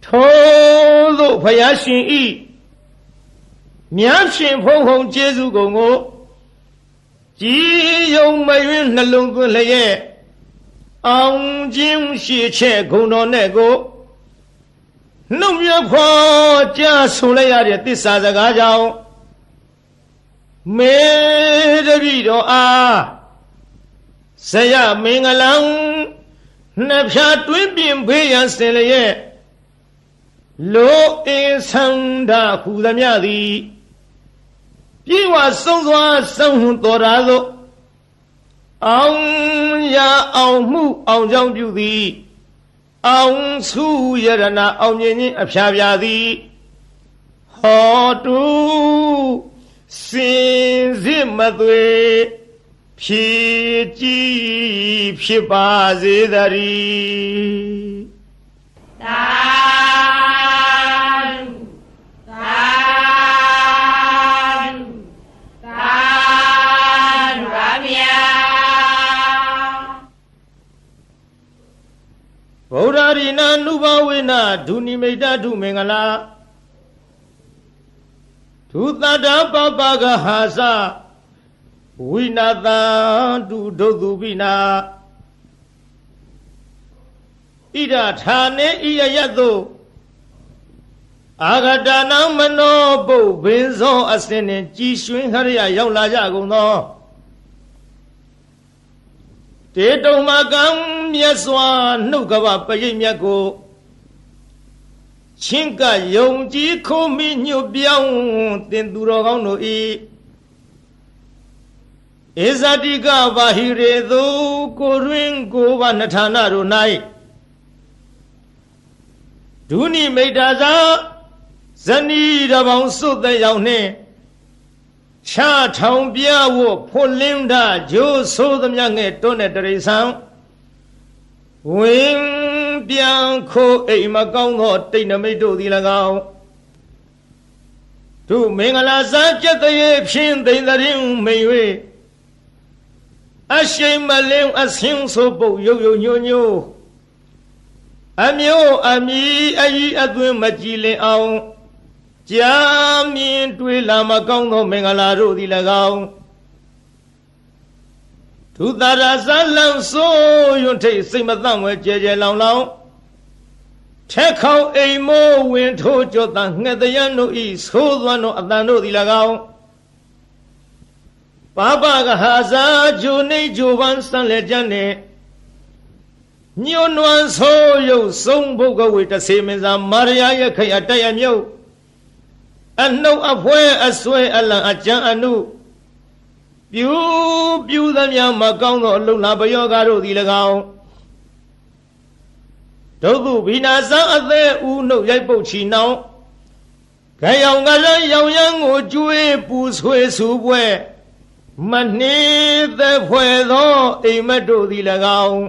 ထိုသို့ဖယားရှင်ဤမြတ်ရှင်ဖုံဖုံကျေးဇူးကုန်ကိုကြည်ယုံမယွင်းနှလုံးသွင်းလျက်အောင်ခြင်းရှိချက်ဂုဏ်တော်နဲ့ကိုနှုတ်မြဖော်ကြားဆိုလိုက်ရတဲ့သစ္စာစကားကြောင့်မေတ္တိတော်အားဇယမင်္ဂလံနှဖြာတွင်းပြင်ဖေးရန်စင်လျက်လောအင်းဆန္ဒဟူသမျှသည်ပြေဝဆုံးစွာဆုံးဟုတော်ရာသို့အောင်ရအောင်မှုအောင်ကြောင့်ပြုသည်အောင်စုယရဏအောင်မြင်ခြင်းအဖျားပြသည်ဟောတုစင်စစ်မသွေဖြည့်ကြည်ဖြစ်ပါစေတည်းသာသာသာရဗျာဗုဒ္ဓရိနာနုဘဝေနဒုနိမိတ်တုမင်္ဂလာဒုသတ္တပပကဟာသဝိနာတံတုဒုသုပိနာဣဒထာနေဣယယတုအာဂတနာမနောပုဗ္ဗင်းဇောအစင်းနှင့်ကြည်ရွှင်ခရယရောက်လာကြကုန်သောတေတုံမကံမြတ်စွာနှုတ်ကပပရိတ်မြတ်ကိုချင်းကယုံကြည်ခိုးမိညွတ်ပြောင်းတင်သူတော်ကောင်းတို့ဤဧဇတိကဘာဟိရေသူကိုရင်းကိုဘာနထာနာတို့၌ဒုနိမိတ်တာသာဇနီးတော်ပေါင်းစုတဲ့ရောက်နှင့်ချထောင်ပြဝဖွလင်းတာဂျိုးဆိုးသမျှငဲ့တွန်းတဲ့တရိษံဝင်ပြန်ခိုးအိမ်မကောင်းသောတိတ်နမိတ်တို့သည်၎င်းသူမင်္ဂလာစားကျက်တဲ့ဖြင့်သိမ့်တဲ့မိန်၍အရှိန်မလင်းအဆင်းဆိုပုတ်ရုပ်ရုပ်ညို့ညို့အမျိုးအမီအကြီးအသွင်းမကြည်လင်အောင်ကြာမြင်တွေ့လာမကောင်းသောမင်္ဂလာတို့သည်၎င်းသူသာရဇလံဆိုးရွံ့ထိတ်စိတ်မသန့်ဝဲကြဲကြဲလောင်လောင်ထက်ခေါအိမ်မိုးဝင်ထိုးကြောတန်ငှက်တရန်တို့ဤဆိုးသွမ်းသောအတန်တို့သည်၎င်းပါပကဟာဇာဂျိုနေဂျိုပန်းစံလက်ကျန်နှင့်ညွန်းနွမ်းဆိုးရုပ်ဆုံးဘုကဝေတစေမင်းစာမာရယာရဲ့ခရတရမြုပ်အနှုတ်အဖွဲအဆွဲအလံအကြံအနုပြူသမျှမကောင်းသောအလုံလာပယောဂါတို့သည်၎င်းဒုက္ခဘိနာဇံအသေးဦးနှုတ်ရိုက်ပုတ်ချီနှောင်း ခိုင်အောင်ကလည်းရောင်ရမ်းကိုကျွေးပူဆွေးဆူပွဲမနှေးသက်ဖွဲ့သောအိမ်မက်တို့သည်၎င်း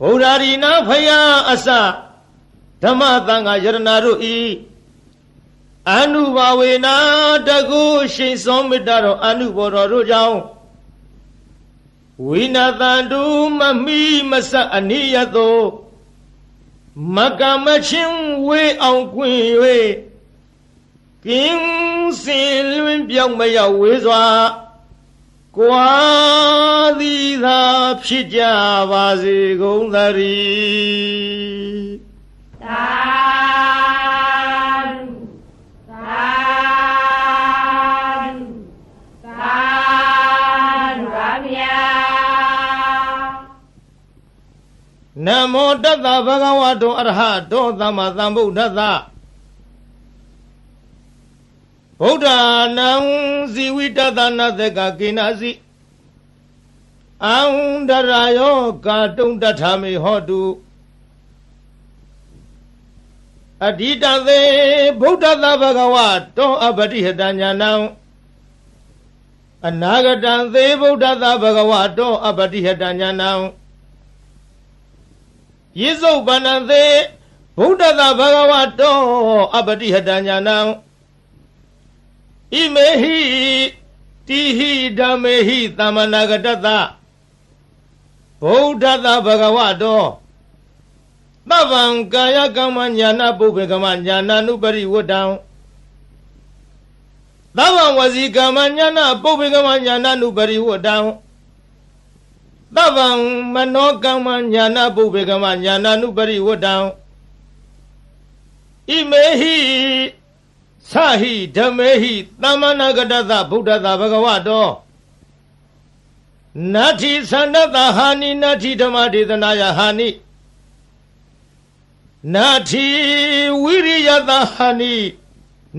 ဗုဒ္ဓရီနာဖယားအစဓမ္မသံဃာယရဏတို့ဤအနုဘာဝေနာတကုရှိန်စောမေတ္တာတော်အနုဘောတော်တို့ကြောင့်ဝိနာတန္တုမမိမဆအနိယသောမကမချင်းဝေအောင်ကွင်၍ကင်းစင်လွင်ပြောင်းမရောက်ဝေးစွာကွာသည်သာဖြစ်ကြပါစေကုန်သတည်းသာသာသာပါဗျာနမောတတ္တဗဂဝတောအရဟတောသမ္မာသမ္ဗုဒ္ဓသဗုဒ္ဓနာံဇီဝိတတနာသကကိနာစီအံဒရာယောကာတုံတထာမေဟောတုအဓိတသေဗုဒ္ဓသဗဂဝတောအပတိဟတညာနံအနာဂတံသေဗုဒ္ဓသဗဂဝတောအပတိဟတညာနံယေစုပန္နသေဗုဒ္ဓသဗဂဝတောအပတိဟတညာနံဣမေဟိတိဟိဓမ္မေဟိသမ္မနာဂတတဗုဒ္ဓသဗဂဝတောသဗ္ဗံကာယကမ္မညာနာပုပ္ပေကမ္မညာနာနုပရိဝတ္တံသဗ္ဗံဝစီကမ္မညာနာပုပ္ပေကမ္မညာနာနုပရိဝတ္တံသဗ္ဗံမနောကမ္မညာနာပုပ္ပေကမ္မညာနာနုပရိဝတ္တံဣမေဟိသဟိဓမ္မေဟိသမ္မနာဂတသဗုဒ္ဓသဗဂဝတောနတ္ထိသန္တတဟာနိနတ္ထိဓမ္မဒေသနာယဟာနိနတ္ထိဝိရိယတဟာနိ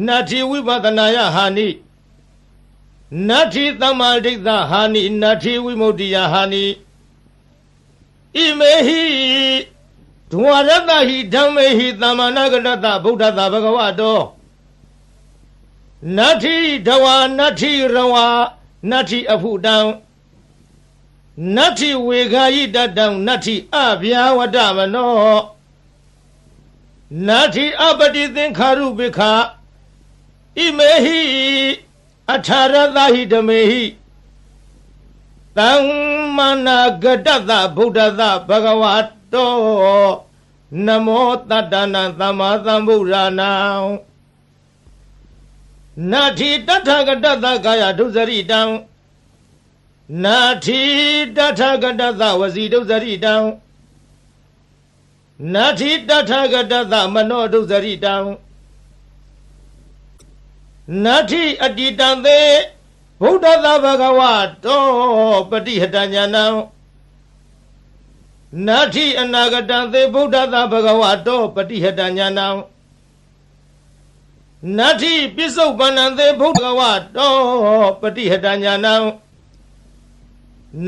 နတ္ထိဝိပဿနာယဟာနိနတ္ထိသမ္မာဒိဋ္ဌဟာနိနတ္ထိဝိမု ക്തി ယဟာနိဣမေဟိဒဝရတဟိဓမ္မေဟိသမ္မာနာဂတသဗုဒ္ဓသဗဂဝတောနတ္ထိဒဝါနတ္ထိရဝါနတ္ထိအဖုတံနတ္ထိဝေခာယိတတံနတ္ထိအဗျာဝတ္တမနောနတ္ထိအပတိသင်္ခါရုပိခာဣမေဟိအထာရသဟိဓမေဟိသမ္မာနာဂတသဗုဒ္ဓသဗဂဝတောနမောတတ္တနာသမ္မာသမ္ဗုဒ္ဓနာနတ္ထိတထဂတသကာယဒုစရိတံနတ္ထိတထဂတသဝစီဒုစရိတံနတ္ထိတထဂတသမနောဒုစရိတံနတ္ထိအတ္တိတံသေဗုဒ္ဓသဗဂဝတောပတိဟတညာနံနတ္ထိအနာဂတံသေဗုဒ္ဓသဗဂဝတောပတိဟတညာနံနတ္ထိပစ္စုပ္ပန္နံသေဗုဒ္ဓဝတောပတိဟတညာနံ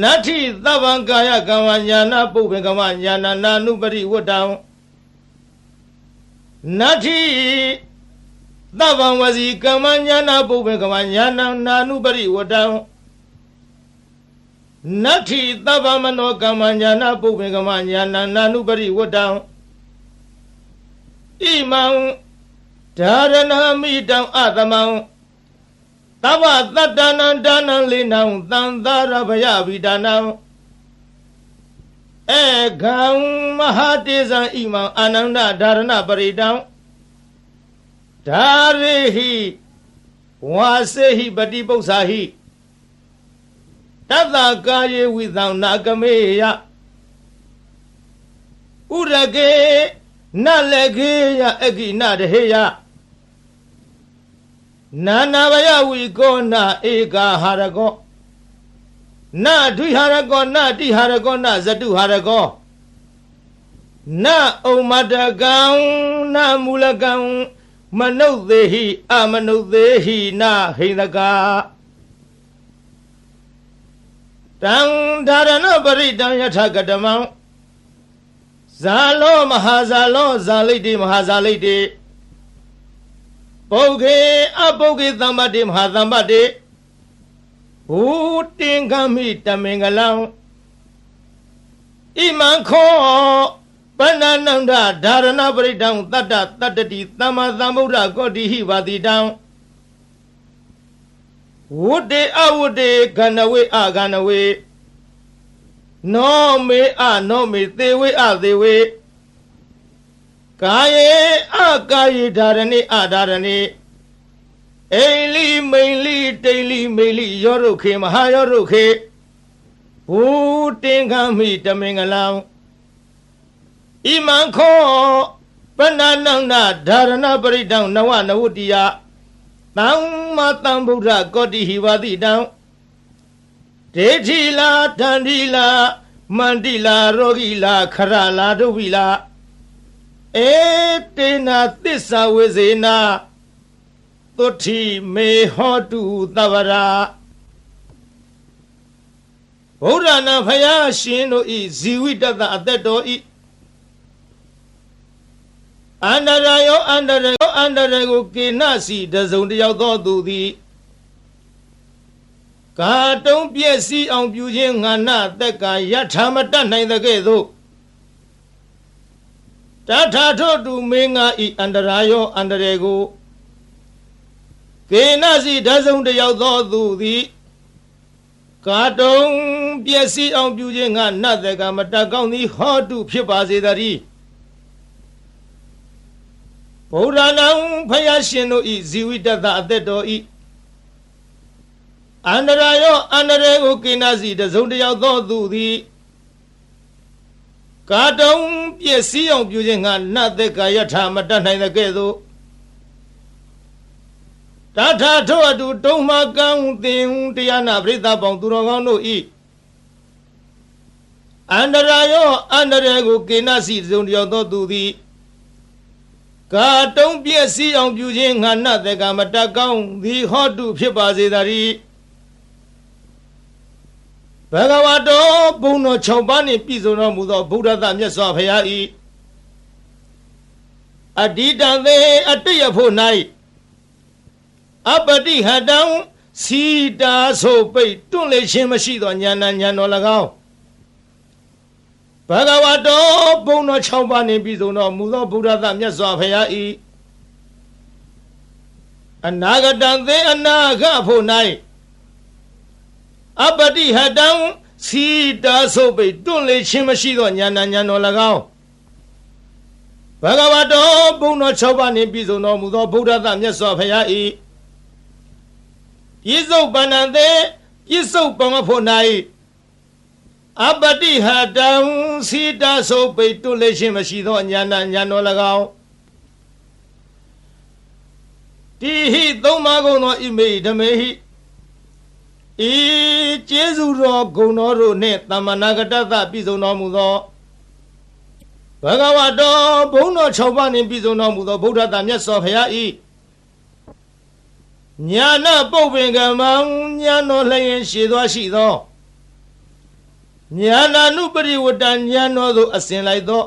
နတ္ထိသဗ္ဗံကာယကမ္မညာနာပုပ္ပေကမ္မညာနာနာနုပရိဝတ္တံနတ္ထိသဗ္ဗံဝစီကမ္မညာနာပုပ္ပေကမ္မညာနာနာနုပရိဝတ္တံနတ္ထိသဗ္ဗမနောကမ္မညာနာပုပ္ပေကမ္မညာနာနာနုပရိဝတ္တံဣမံဓာရဏမိတံအသမံသဗ္ဗတတ္တနံဒါနံလိနံသံသာရဗယဝိဒါနံဧကံမဟာတေဇံဣမံအာနန္ဒဓာရဏပရိတံဓာရေဟိဝါစေဟိပတိပု္ပ္ပာဟိတတ္တကာယေဝိသံနာကမေယဥရကေနလေကေယအကိနတဟေယနာနာဘယဝိကောနာဧကာဟာရကောနဒွိဟာရကောနတိဟာရကောနဇတုဟာရကောနဩမတကံနမူလကံမနုဿေဟိအမနုဿေဟိနဟိန္ဒကာတံဓာရဏပရိတံယထကတမံဇာလောမဟာဇာလောဇာလိတိမဟာဇာလိတိ ပုဂ္ဂေအပုဂ္ဂေသမ္ပတိမဟာသမ္ပတိဘူတင်္ဂမိတမင်္ဂလံဣမံခောပဏ္ဏနန္ဒဓာရဏပရိဒံတတ္တတတ္တတိသမ္မာသမ္ဗုဒ္ဓကောတိဟိဝါတိတံဝုတေအဝုတေခန္ဓဝေအခန္ဓဝေနောမေအနောမေသေဝေအသေဝေကာယေအကာယေဓာရဏိအဓာရဏိအိလိမိန်လိတိလိမိလိယောရုခေမဟာယောရုခေဘူတင်္ဂမိတမင်္ဂလံဣမံခောပဏ္ဏနန္ဒဓာရဏပရိဒံနဝနဝတ္တိယသမ္မာသမ္ဗုဒ္ဓကောတိဟိဝါတိတံဒေထိလာတန္တိလာမန္တိလာရောဂိလာခရလာဒုဝိလာဧတေနာသစ္စာဝေဇေနာသုတိမေဟောတုသဗ္ဗရာဗုဒ္ဓနာဖယားရှင်တို့ဤဇီဝိတတအသက်တော်ဤအန္တရာယောအန္တရာယောအန္တရာကိုကေနစီတစုံတယောက်သောသူသည်ကာတုံးပြည့်စည်အောင်ပြုခြင်းငါနသက်ကယထာမတတ်နိုင်တဲ့ကဲ့သို့တထာထို့တူမင်းငါဤအန္တရာယောအန္တရာကိုကေနစီတစုံတယောက်သောသူသည်ကာတုံးပြည့်စည်အောင်ပြုခြင်းငါနသက်ကမတတ်ကောင်းသည်ဟောတုဖြစ်ပါစေတည်းဗုဒ္ဓနာဖယားရှင်တို့ဤဇီဝိတတအသက်တော်ဤအန္တရာယောအန္တရာကိုကိနာစီတစုံတယောက်သောသူသည်ကာတုံးပြည့်စည်အောင်ပြုခြင်းငါနတ်သက်ကာယထာမတတ်နိုင်တဲ့ကဲ့သို့တထာထို့အတူတုံးမကံသင်တရားနာပရိသတ်ပေါင်းသူတော်ကောင်းတို့ဤအန္တရာယောအန္တရာကိုကိနာစီတစုံတယောက်သောသူသည်ကာတုံးပြည့်စည်အောင်ပြုခြင်းငါနတ်သက်ကာမတတ်ကောင်းသည်ဟောတုဖြစ်ပါစေတည်းဘဂဝါတော်ဘုံတော်6ပါးနှင့်ပြည့်စုံတော်မူသောဗုဒ္ဓသမြတ်စွာဘုရား၏အတ္တိတံသေအတ္တယဖို့၌အပတိဟတံစီတာဆိုပိတ်တွန့်လေခြင်းမရှိသောဉာဏ်ဉာဏ်တော်၎င်းဘဂဝါတော်ဘုံတော်6ပါးနှင့်ပြည့်စုံတော်မူသောဗုဒ္ဓသမြတ်စွာဘုရား၏အနာဂတံသေအနာဂတ်ဖို့၌အပတိဟတံစီတာဆိုပိတ်တွန့်လေခြင်းမရှိသောဉာဏ်ဉာဏ်တော်၎င်းဘဂဝါတော်ဘုံတော်6ပါးနှင့်ပြည့်စုံတော်မူသောဗုဒ္ဓသမြတ်စွာဘုရား၏ပြစ္ဆုတ်ပန္နံသေပြစ္ဆုတ်ပံဖို့၌အပတိဟတံစီတာဆိုပိတ်တွန့်လေခြင်းမရှိသောဉာဏ်ဉာဏ်တော်၎င်းတိဟိသုံးပါးကုန်သောဣမေဓမေဟိဤကျေးဇူးတော်ဂုဏ်တော်တို့နှင့်သမ္မာနာဂတသပြည့်စုံတော်မူသောဘဂဝါတော်ဘုံတော်6ပါးနှင့်ပြည့်စုံတော်မူသောဗုဒ္ဓတမြတ်စွာဘုရား၏ညာနာပုပ္ပင်ကမံညာတော်လျင်ရှည်သွားရှိသောညာနာနုပရိဝတ္တညာတော်သို့အစဉ်လိုက်သော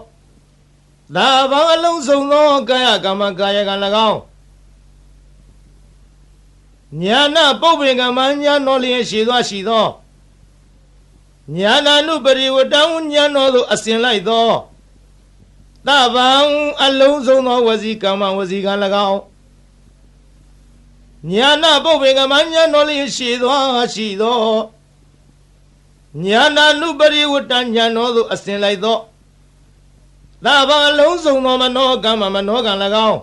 သာဘောင်အလုံးစုံသောကာယကမ္မကာယကံ၎င်းညာနာပုပ္ပင်ကမညာတော်လျင်ရှည်သွားရှိသောညာနာနုပရိဝတ္တညာတော်သို့အစဉ်လိုက်သောသဗ္ဗံအလုံးစုံသောဝစီကမ္မဝစီကံ၎င်းညာနာပုပ္ပင်ကမညာတော်လျင်ရှည်သွားရှိသောညာနာနုပရိဝတ္တညာတော်သို့အစဉ်လိုက်သောသဗ္ဗံအလုံးစုံသောမနောကမ္မမနောကံ၎င်း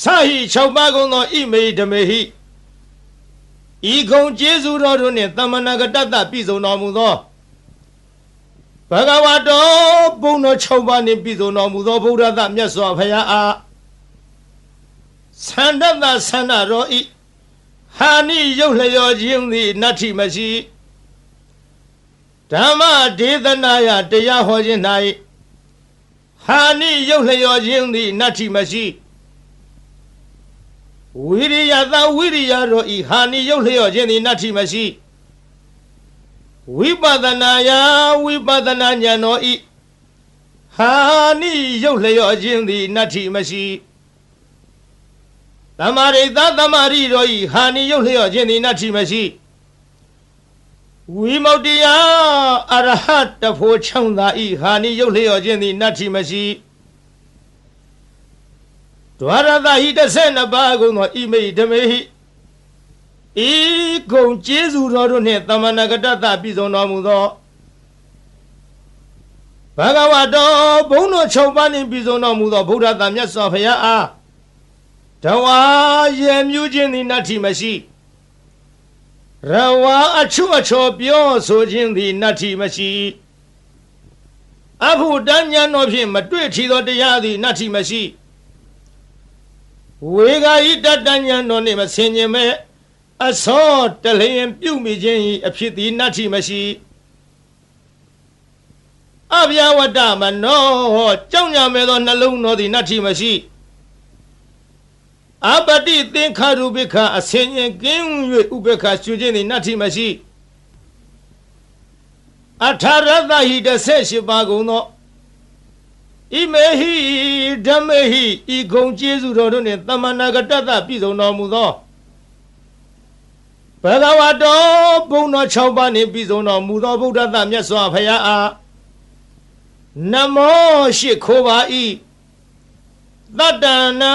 စာဟိ6ပါးကုန်သောဣမေဓမေဟိဤကုံကျေးဇူးတော်တို့နှင့်သမ္မာနာဂတတပြည့်စုံတော်မူသောဘဂဝါတော်ဘုံတော်6ပါးနှင့်ပြည့်စုံတော်မူသောဗုဒ္ဓသမြတ်စွာဘုရားအားသန္တတသန္တရောဤဟာနိရုပ်လျော်ခြင်းသည်နတ္ထိမရှိဓမ္မဒေသနာယတရားဟောခြင်း၌ဟာနိရုပ်လျော်ခြင်းသည်နတ္ထိမရှိဝိရိယသာဝိရိယရောဤဟာနိရုပ်လျော့ခြင်းသည်နတ္ထိမရှိဝိပဿနာယဝိပဿနာဉာဏ်တော်ဤဟာနိရုပ်လျော့ခြင်းသည်နတ္ထိမရှိ သမရိသသမရိတော်ဤဟာနိယုတ်လျော့ခြင်းသည်နတ္ထိမရှိဝိမု ക്തി ယအရဟတဖို့ချောင်းသာဤဟာနိယုတ်လျော့ခြင်းသည်နတ္ထိမရှိဒွါရသဟိ12ပါးကုန်သောဣမိဓမေဟိဤကုံကျေးဇူးတော်တို့နှင့်သမဏဂတတပြည့်စုံတော်မူသောဘဂဝါတော်ဘုန်းတော်6ပါးနှင့်ပြည့်စုံတော်မူသောဗုဒ္ဓသာမြတ်စွာဘုရားအားတဝါရေမြူးခြင်းသည်နတ္ထိမရှိရဝါအချွတ်အချော်ပြောဆိုခြင်းသည်နတ္ထိမရှိအဘုဒ္ဓဉာဏ်တော်ဖြင့်မတွေ့ထီသောတရားသည်နတ္ထိမရှိဝေဂာယိတတဉာဏ်တော်နှင့်မဆင်ခြင်မဲ့အစောတလျင်ပြုမိခြင်း၏အဖြစ်သည်နတ္ထိမရှိအဗျာဝတ္တမနောကြောင့်ညာမဲ့သောနှလုံးတော်သည်နတ္ထိမရှိအပတိသင်္ခါရုပိခအဆင်ញင်ကင်း၍ဥပေက္ခရှုခြင်းသည်နတ္ထိမရှိအထာရသဟိ18ပါးကုန်သောဣမေဟိဓမ္မေဟိဤဂုံကျေးဇူးတော်တို့နှင့်သမဏဂတတပြည့်စုံတော်မူသောဘဂဝါတော်ဘုန်းတော်6ပါးနှင့်ပြည့်စုံတော်မူသောဗုဒ္ဓသမြတ်စွာဘုရားအားနမောရှိခိုးပါ၏တတ္တနံ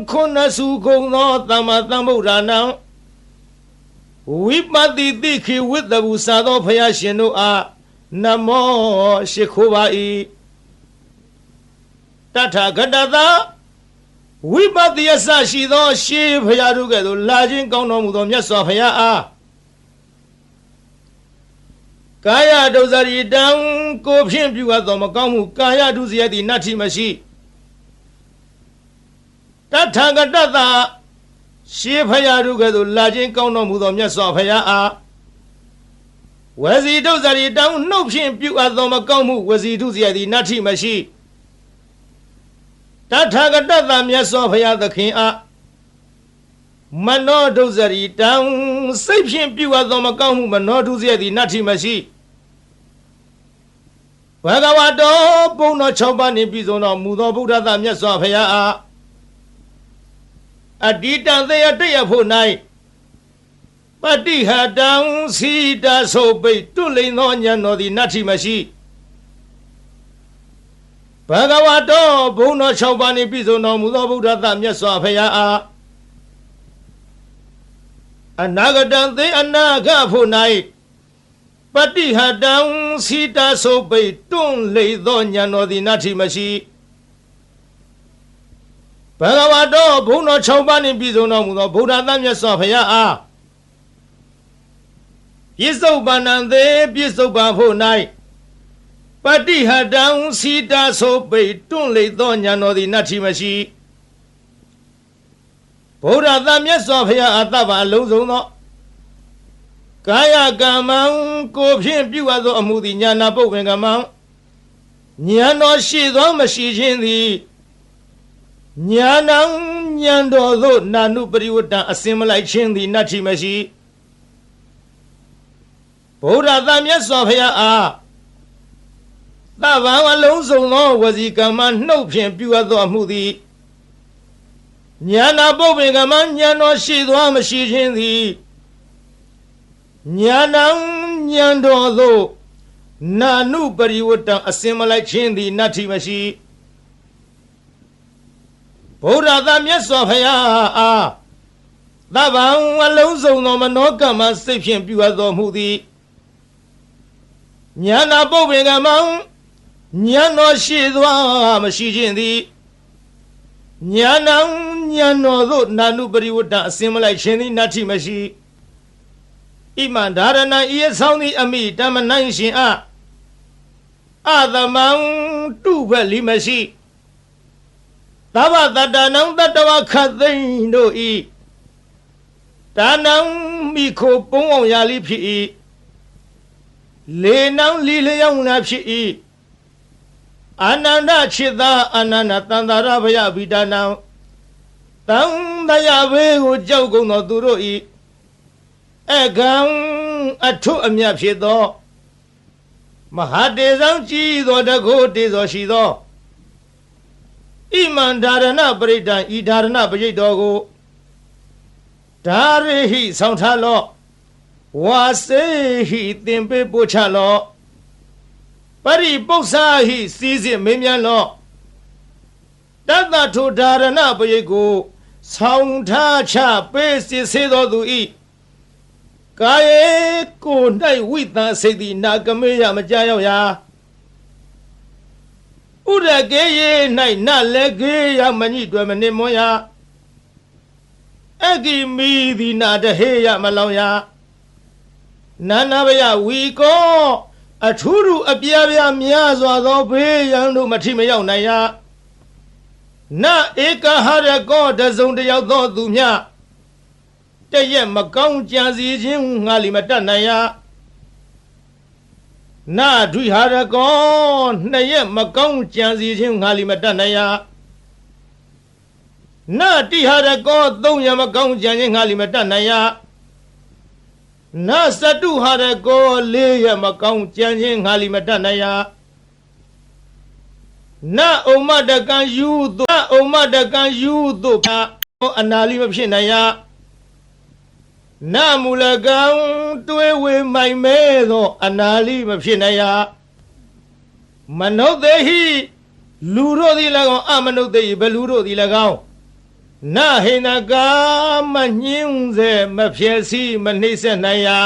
ခုနစုကုံသောသမ္မာသမ္ဗုဒ္ဓနံဝိပဿိတိခိဝိတ္တဘူစာသောဘုရားရှင်တို့အားနမောရှိခိုးပါ၏တထာဂတသာဝိပဿိယစရှိသောရှေးဘုရားတို့ကဲ့သို့လာခြင်းကောင်းတော်မူသောမြတ်စွာဘုရားအားကာယဒုစရိတံကိုဖြင့်ပြုအပ်သောမကောင်းမှုကာယဒုစရိုက်သည်နတ္ထိမရှိတထာဂတသာရှေးဘုရားတို့ကဲ့သို့လာခြင်းကောင်းတော်မူသောမြတ်စွာဘုရားအားဝစီဒုစရိတံနှုတ်ဖြင့်ပြုအပ်သောမကောင်းမှုဝစီဒုစရိုက်သည်နတ္ထိမရှိတထာဂတသာမြတ်စွာဘုရားသခင်အားမနောဒုစရိတံစိတ်ဖြင့်ပြုအပ်သောမကောင်းမှုမနောဒုစရိုက်သည်နတ္ထိမရှိဘဂဝါတော်ဘုန်းတော်6ပါးနှင့်ပြည့်စုံတော်မူသောဗုဒ္ဓသာမြတ်စွာဘုရားအားအတ္တိတံသေယတရဖို့၌ပတိဟတံစီတာဆိုပိတ်တွလိန်သောဉာဏ်တော်သည်နတ္ထိမရှိဘဂဝါတော်ဘုန်းတော်6ပါးနှင့်ပြည့်စုံတော်မူသောဗုဒ္ဓသမြတ်စွာဘုရားအားအနာဂတံသေအနာဂဖို့၌ပတိဟတံစီတာဆိုပိတ်တွလိန်သောဉာဏ်တော်သည်နတ္ထိမရှိဘဂဝါတော်ဘုန်းတော်6ပါးနှင့်ပြည့်စုံတော်မူသောဗုဒ္ဓသမြတ်စွာဘုရားအားပြစ္ဆုတ်ပန္နံသေပြစ္ဆုတ်ပန်ဖို့၌ပတိဟတံစီတာဆိုပိတ်တွန့်လိသောဉာဏ်တော်သည်နတ္ထိမရှိဗုဒ္ဓသမြတ်စွာဘုရားအတ္တပါအလုံးစုံသောကာယကမ္မံကိုဖြင့်ပြုအပ်သောအမှုသည်ဉာဏပုပ္ပင်ကမ္မံဉာဏ်တော်ရှိသောမရှိခြင်းသည်ဉာဏံဉာဏ်တော်သို့နာနုပရိဝတ္တအစင်မလိုက်ခြင်းသည်နတ္ထိမရှိဗုဒ္ဓသမြတ်စွာဘုရားအားသဗ္ဗံအလုံးစုံသောဝစီကမ္မနှုတ်ဖြင့်ပြုအပ်သောအမှုသည်ဉာဏပုပ္ပင်ကမ္မဉာဏ်တော်ရှိသောမရှိခြင်းသည်ဉာဏံဉာဏ်တော်သို့နာနုပရိဝတ္တအစင်မလိုက်ခြင်းသည်နတ္ထိမရှိဗုဒ္ဓသာမြတ်စွာဘုရားအားသဗ္ဗံအလုံးစုံသောမနောကမ္မစိတ်ဖြင့်ပြုအပ်သောမှုသည်ဉာဏပုပ္ပင်ကမ္မဉာဏ်တော်ရှိသောမရှိခြင်းသည်ဉာဏံဉာဏ်တော်သို့နာနုပရိဝတ္တအစင်မလိုက်ခြင်းသည်နတ္ထိမရှိဣမံဓာရဏံဤအဆောင်သည်အမိတမနိုင်ရှင်အသမံတုဘလိမရှိသဗ္ဗတတ္တနံတတ္တဝခတ်သိမ့်တို့ဤဒါနံမိခိုပုံအောင်ရာလိဖြစ်၏လေနံလီလျောင်းလာဖြစ်၏အာနန္ဒจิตသာအာနန္ဒတန္တာရဘယဗိဒါနံတံတရားဘေးကိုကြောက်ကုန်သောသူတို့ဤအကံအထုအမြတ်ဖြစ်သောမဟာတေဇံကြည်သောတကုတေဇောရှိသောဣမံဓာရဏပရိဒံဤဓာရဏပရိတ်တော်ကို ဒါရိဟိဆောင်ထားလော့ဝါစေဟိသင်ပေးပို့ချလော့ပရိပု္ပ္ပစာဟိစီစစ်မင်းမြန်လော့တတ္တထုဒါရဏပရိတ်ကိုဆောင်ထားချပေးစစ်စေတော်သူဤကာယေကို၌ဝိသံစိတ်သည်နာကမေယမကြောက်ရာဥရကေယေ၌နလည်းကေယမညိတွယ်မနစ်မွန်ရာအကိမီသည်နာတဟေယမလောင်ရာနာနာဘယဝီကောအထူးထူးအပြားပြားများစွာသောဘေးရန်တို့မထိမရောက်နိုင်ရာနဧကဟရကောတစုံတယောက်သောသူမြတရက်မကောင်းကြံစီခြင်းငါလီမတတ်နိုင်ရာနဒွိဟာရကောနှစ်ရက်မကောင်းကြံစီခြင်းငါလီမတတ်နိုင်ရာနတိဟာရကောသုံးရက်မကောင်းကြံခြင်းငါလီမတတ်နိုင်ရာနစတုဟာရကောလေးရက်မကောင်းကြံခြင်းငါလီမတတ်နိုင်ရာနဩမတကံယူသို့ဩမတကံယူသို့အနာလီမဖြစ်နိုင်ရာနမူလကံတွေးဝေမိုင်မဲသောအနာလီမဖြစ်နိုင်ရာမနုဿေဟိလူတို့သည်၎င်းအမနုဿေဟိဘလူတို့သည်၎င်းနဟိနကာမညင်းစေမဖြစ်စီမနှိမ့်ဆက်နိုင်ရာ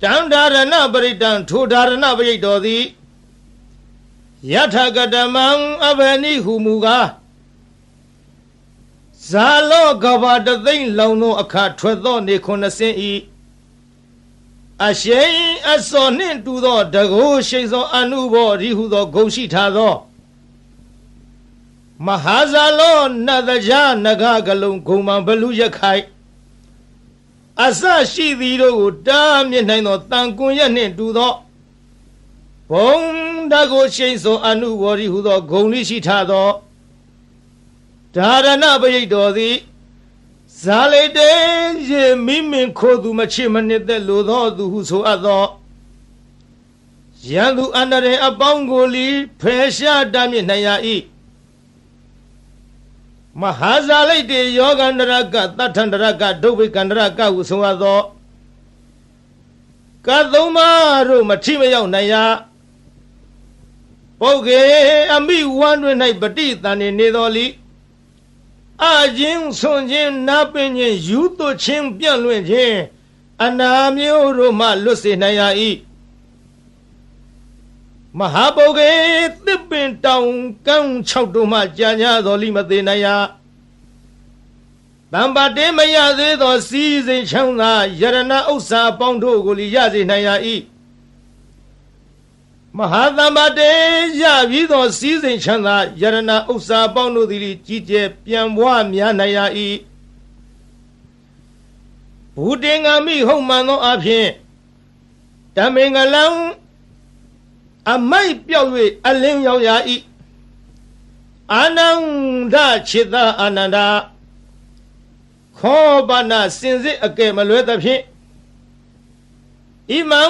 တံဒါရဏပရိတံထိုဒါရဏပရိတ်တော်သည်ယထကတမံအဘနိဟုမူကားဇာလောကဘာတသိမ့်လောင်သောအခါထွက်သောနေ90ဤအရှိန်အစောနှင့်တူသောတကုရှိန်သောအနုဘောရိဟုသောဂုံရှိထားသောမဟာဇာလောနတကြနဂကလုံးဂုံမံဘလူရခိုင်အစရှိသည်တို့ကိုတားမြစ်နိုင်သောတန်ကွန်ရက်နှင့်တူသောဘုံတကုရှိန်သောအနုဘောရိဟုသောဂုံလိရှိထားသောဒါရဏပရိတ်တော်သည်ဇာလိတေရေမိမင်ခိုသူမချစ်မနစ်သက်လိုသောသူဟုဆိုအပ်သောရန်သူအန္တရာယ်အပေါင်းကိုလီဖယ်ရှားတားမြစ်နိုင်ရ၏မဟာဇာလိတေယောဂန္တရကတထန္တရကဒုဗိကန္တရကဟုဆိုအပ်သောကသုံးပါးတို့မထိမရောက်နိုင်ရပုဂ္ဂေအမိဝမ်းတွင်၌ပฏิတန်နေတော်လီအချင်းဆွန်ခြင်းနာပင်ခြင်းယူသွခြင်းပြန့်လွင့်ခြင်းအနာမျိုးတို့မှလွတ်စေနိုင်ရ၏မဟာပုဂ္ဂေသစ်ပင်တောင်ကန်း၆တို့မှကြာညာတော်လိမသေးနိုင်ရတမ္ပတေမရသေးသောစီးစိမ်ချမ်းသာယရဏဥစ္စာပေါင်းတို့ကိုလီရစေနိုင်ရ၏မဟာသမ္ပတေရပြီးသောစီးစိမ်ချမ်းသာယရဏဥစ္စာပေါင်းတို့သည်ကြီးကျယ်ပြန်ပွားများနိုင်ရ၏ဘူတေငါမိဟုတ်မှန်သောအဖြစ်တမင်္ဂလံအမိုက်ပြောက်၍အလင်းရောက်ရ၏အာနန္ဒခြေသာအာနန္ဒခောပနာစင်စစ်အကဲမလွဲသဖြင့်ဣမံ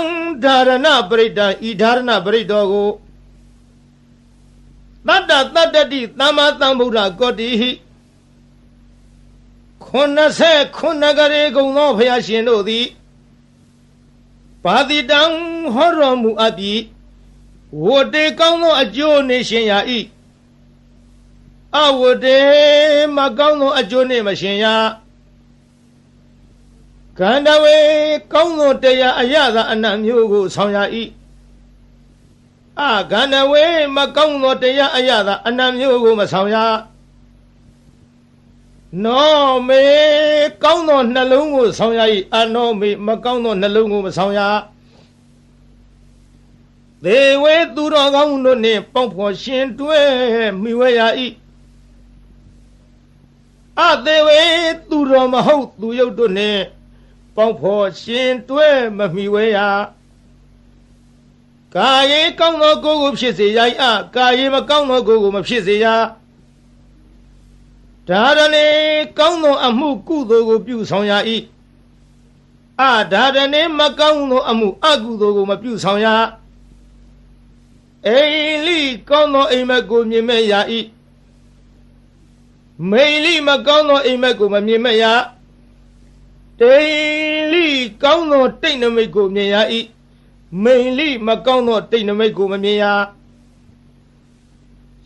ဒါရဏပရိတံဤဒါရဏပရိတ်တော်ကိုတတ္တတတ္တတိသမ္မာသမ္ဗုဒ္ဓကောတိဟိ89ကရေကုံသောဘုရားရှင်တို့သည်ပါတိတံဟောတော်မူအပ်ပြီးဝတ္တေကောင်းသောအကျိုးနေရှင်ရ၏အဝတ္တေမကောင်းသောအကျိုးနေမရှင်ရကန္တဝေကောင်းသောတရားအရသာအနတ်မျိုးကိုဆောင်ရ၏ကန္တဝေမကောင်းသောတရားအရသာအနတ်မျိုးကိုမဆောင်ရနောမေကောင်းသောနှလုံးကိုဆောင်ရ၏အနောမေမကောင်းသောနှလုံးကိုမဆောင်ရသေဝေသူတော်ကောင်းတို့နှင့်ပေါင်းဖော်ရှင်တွဲမိဝဲရ၏အသေဝေသူတော်မဟုတ်သူယုတ်တို့နှင့်ပေါင်းဖော်ရှင်တွဲမမိဝဲရကာယေကောင်းသောကိုယ်ကိုဖြစ်စေရ၏ကာယေမကောင်းသောကိုယ်ကိုမဖြစ်စေရဒါရဏေကောင်းသောအမှုကုသိုလ်ကိုပြုဆောင်ရ၏ဒါရဏေမကောင်းသောအမှုအကုသိုလ်ကိုမပြုဆောင်ရအိလိကောင်းသောအိမ်မက်ကိုမြင်မဲ့ရ၏ မိန်လိမကောင်းသောအိမ်မက်ကိုမမြင်မရတိန်လိကောင်းသောတိတ်နမိတ်ကိုမြင်ရ၏မိန်လိမကောင်းသောတိတ်နမိတ်ကိုမမြင်ရ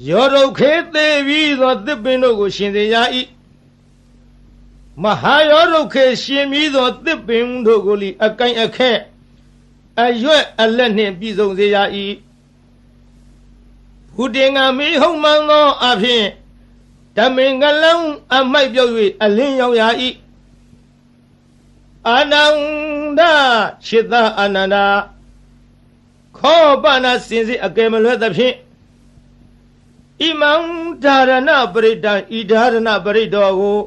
ရောဒုက္ခေသေးပြီးသောသစ်ပင်တို့ကိုရှင်စေရ၏မဟာရောဒုက္ခေရှင်ပြီးသောသစ်ပင်တို့ကိုလိအကိုင်အခက်အရွက်အလက်နှင့်ပြည့်စုံစေရ၏ဘုတင်ကမိဟုံမှန်သောအဖြစ်ဓမင်္ဂလံအမိုက်ပြောက်၍အလင်းရောက်ရ၏အာနန္ဒခြေသာအာနန္ဒာခောပနာစင်စစ်အကယ်မလွဲသဖြင့်ဣမံဓာရဏပရိတံဤဓာရဏပရိတောကို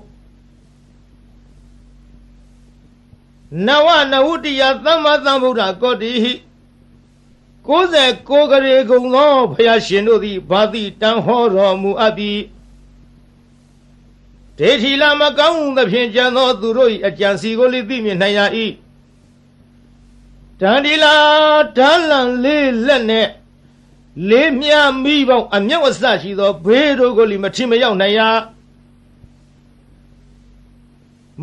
နဝနဝတ္တိယသမ္မာသမ္ဗုဒ္ဓကောတိဟိ69ကရေကုံသောဘုရားရှင်တို့သည်ဘာတိတန်ဟောတော်မူအပ်သည်ဒေထီလာမကောင်းသဖြင့်ကြံသောသူတို့၏အကြံစီကိုလိသိမြင်နိုင်ရ၏တန်ဒီလာဓာလံလေးလက်နဲ့လေးမြမိပေါင်းအမြောက်အစရှိသောဘေးတို့ကိုလိမထင်မရောက်နိုင်ရ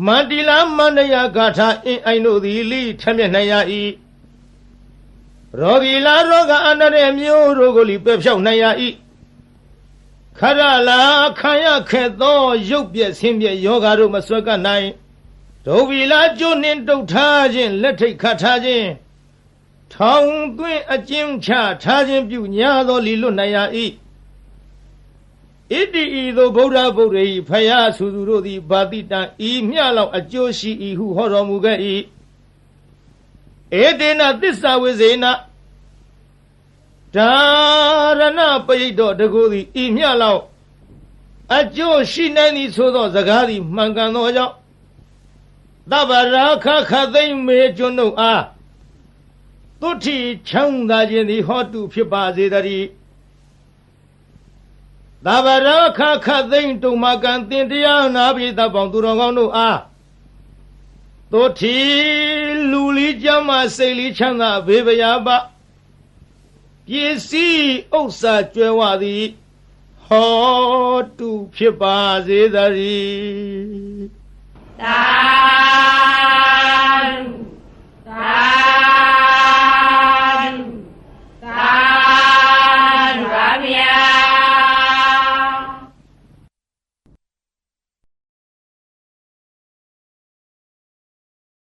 မန္တိလာမန္တယဂါထာအင်းအိုင်တို့သည်လိထမျက်နိုင်ရ၏ရောဂီလာရောဂအန္တရာယ်မျိုးတို့ကိုလိပယ်ဖြောက်နိုင်ရ၏ခရလာခံရခဲ့သောရုပ်ပြက်ဆင်းပြက်ယောဂါတို့မဆွဲကနိုင်ဒုဗီလာကျိုးနှင့်တုတ်ထားခြင်းလက်ထိတ်ခတ်ထားခြင်းထောင်သွင်းအကျဉ်းချထားခြင်းပြုညာသောလီလွတ်နိုင်ရ၏ဣတိဤသို့ဗုဒ္ဓဗုဒ္ဓ၏ဖယားဆူသူတို့သည်ဘာတိတံဤမျှလောက်အကျိုးရှိ၏ဟုဟောတော်မူခဲ့၏ဧတေနသစ္စာဝိဇေနဓာရဏပရိတ်တော်တကူသည်ဤမျှလောက်အကျိုးရှိနိုင်သည်ဆိုသောစကားသည်မှန်ကန်သောကြောင့်သဗ္ဗရာခခသိမ့်မေကျွန်းတို့အားသုတိချမ်းသာခြင်းသည်ဟောတုဖြစ်ပါစေတည်းသဗ္ဗရာခခသိမ့်တုံမကံတင်တရားနာပိသပေါင်းသူတော်ကောင်းတို့အားသုတိလူလီကျမ်းမာစိတ်လီချမ်းသာဘေးပရာပပစ္စည်းဥစ္စာကျွဲဝသည်ဟောတုဖြစ်ပါစေတည်းသာ